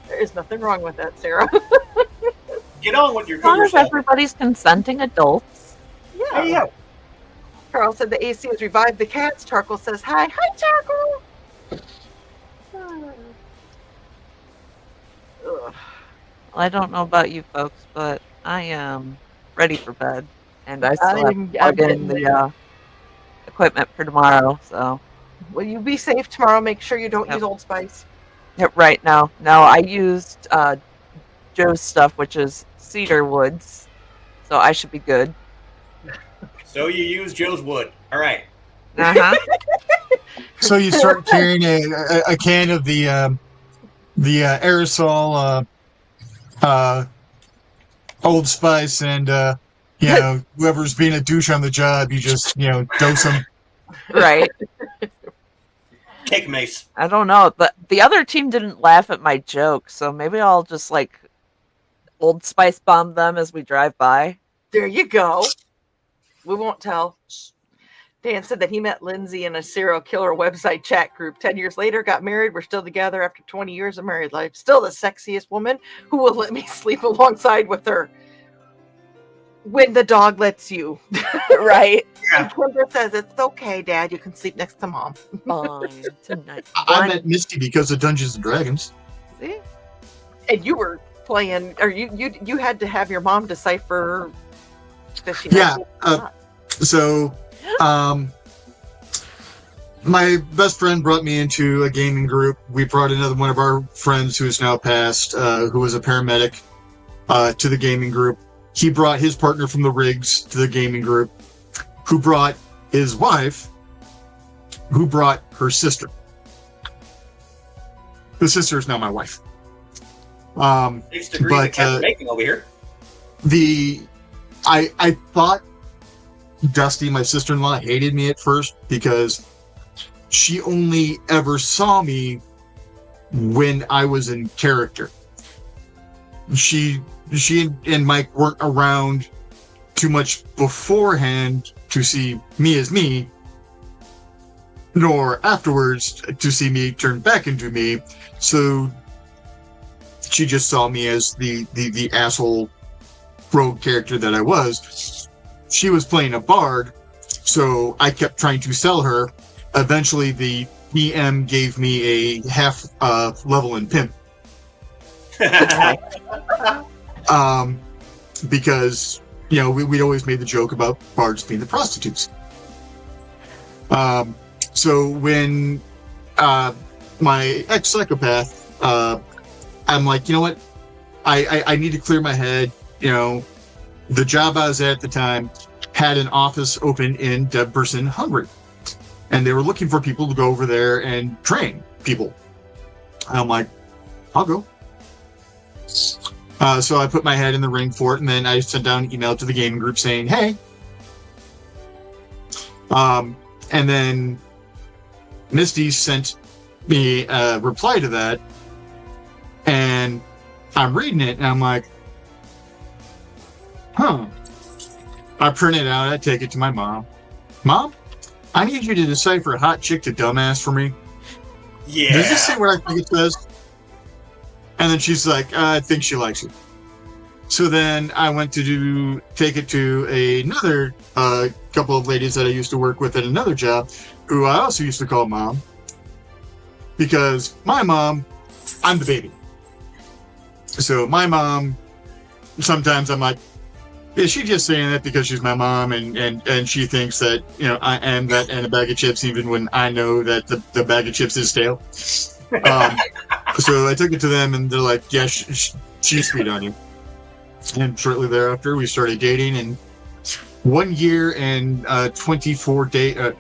There is nothing wrong with that, Sarah. Get on with your as long as yourself. everybody's consenting adults. Yeah. Hey, yeah. Carl said the AC has revived the cats. Charcoal says hi. Hi, Charcoal. Ugh. Well, I don't know about you folks, but I am ready for bed, and I still have to plug in the equipment for tomorrow. So, Will you be safe tomorrow? Make sure you don't Yep. use Old Spice. right now, no, I used Joe's stuff, which is cedar woods, so I should be good. So you use Joe's wood. All right. Uh-huh. So you start carrying a can of the aerosol Old Spice, and whoever's being a douche on the job, you just dose them. Right. Cake mace. I don't know. The other team didn't laugh at my joke, so maybe I'll just Old Spice bomb them as we drive by. There you go. We won't tell. Dan said that he met Lindsay in a serial killer website chat group. 10 years later, got married. We're still together after 20 years of married life. Still the sexiest woman who will let me sleep alongside with her. When the dog lets you. Right. And Kimber says, it's okay, Dad. You can sleep next to Mom. Fine tonight. I met Misty because of Dungeons and Dragons. See? And you were playing, or you had to have your mom decipher that she Yeah. So, my best friend brought me into a gaming group. We brought another one of our friends who is now passed, who was a paramedic, to the gaming group. He brought his partner from the rigs to the gaming group, who brought his wife, who brought her sister. The sister is now my wife. 6 degrees of captain bacon over here. The I thought Dusty, my sister-in-law, hated me at first because she only ever saw me when I was in character. She and Mike weren't around too much beforehand to see me as me, nor afterwards to see me turn back into me. So she just saw me as the asshole rogue character that I was. She was playing a bard, so I kept trying to sell her. Eventually, the DM gave me a half level in pimp. Because, you know, we'd always made the joke about bards being the prostitutes. So when my ex-psychopath, I'm like, you know what? I need to clear my head. You know, the job I was at the time had an office open in Debrecen, Hungary. And they were looking for people to go over there and train people. And I'm like, I'll go. So I put my head in the ring for it, and then I sent down an email to the gaming group saying, hey. And then Misty sent me a reply to that, and I'm reading it, and I'm like, huh. I print it out, I take it to my mom. Mom, I need you to decipher hot chick to dumbass for me. Yeah. Does this say what I think it says? And then she's like, I think she likes you. So then I went to take it to another couple of ladies that I used to work with at another job, who I also used to call mom. Because my mom, I'm the baby. So my mom, sometimes I'm like, is she just saying that because she's my mom and she thinks that, you know, I am that and a bag of chips, even when I know that the bag of chips is stale. So I took it to them, and they're like, yeah, she's sweet on you. And shortly thereafter, we started dating, and 1 year and 24 days, 1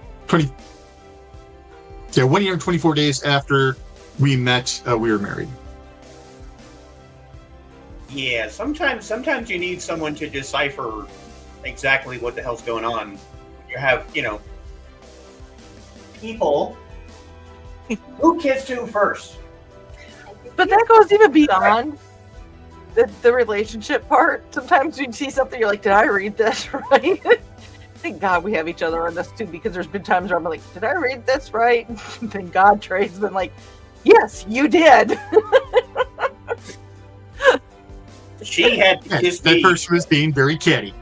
year and 24 days after we met, we were married. Yeah, sometimes you need someone to decipher exactly what the hell's going on. You have, you know, people who kissed who first. But that goes even beyond the relationship part. Sometimes you see something, you're like, did I read this right? Thank God we have each other on this too, because there's been times where I'm like, did I read this right? Thank God Trey's been like, yes, you did. She had to kiss that me. person was being very catty.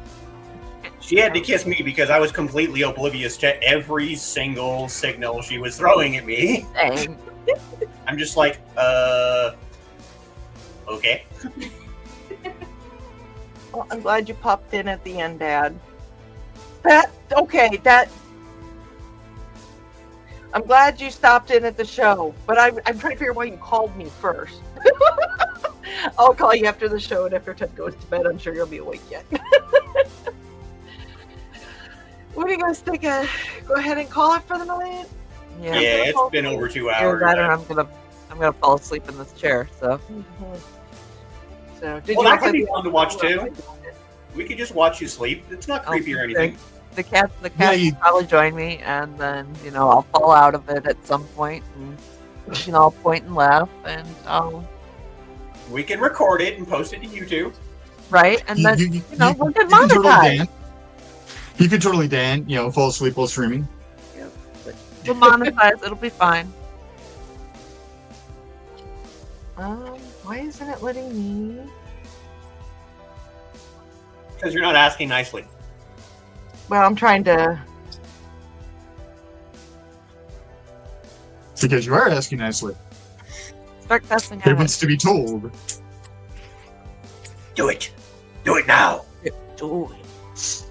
She had to kiss me because I was completely oblivious to every single signal she was throwing at me. Dang. I'm just like, okay. Well, I'm glad you popped in at the end, Dad. I'm glad you stopped in at the show, but I'm trying to figure out why you called me first. I'll call you after the show, and after Ted goes to bed, I'm sure you'll be awake yet. What do you guys think? Go ahead and call it for the night? Yeah, it's been over 2 hours. I'm gonna fall asleep in this chair. So. Mm-hmm. So did Well, you that could be fun to watch too. We could just watch you sleep. It's not creepy or anything. The cat will probably join me, and then I'll fall out of it at some point, and I'll point and laugh, and we can record it and post it to YouTube. Right, and then we'll get monetized. You can totally Dan, fall asleep while streaming. Yeah, we'll monetize. It'll be fine. Why isn't it letting me? Because you're not asking nicely. Well, I'm trying to. It's because you are asking nicely. Start cussing. It wants to be told. Do it. Do it now. Do it.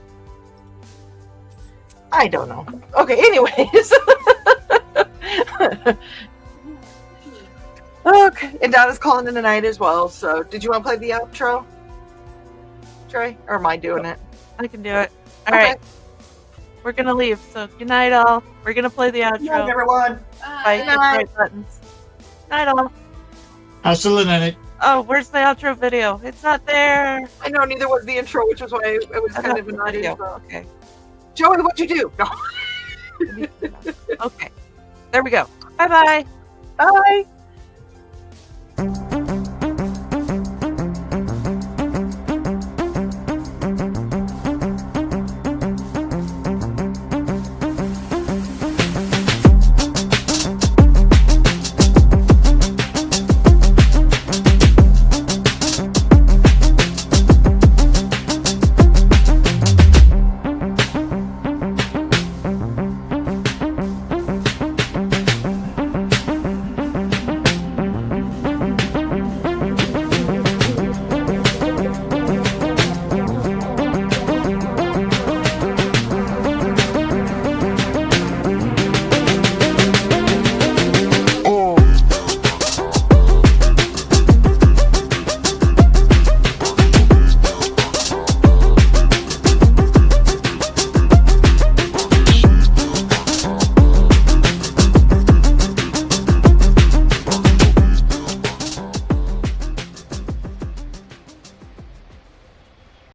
I don't know. Okay, anyways. Okay, and Donna's calling in tonight as well. So, did you want to play the outro, Trey, or am I doing it? I can do it. All right, we're gonna leave. So, good night, all. We're gonna play the outro. Good night, everyone. Bye. Hit the right buttons. Night, all. Hasta la night. Oh, where's the outro video? It's not there. I know, neither was the intro, which was why it was kind of an odd video. intro. Okay. Joey, what'd you do? No. Okay. There we go. Bye-bye. Bye.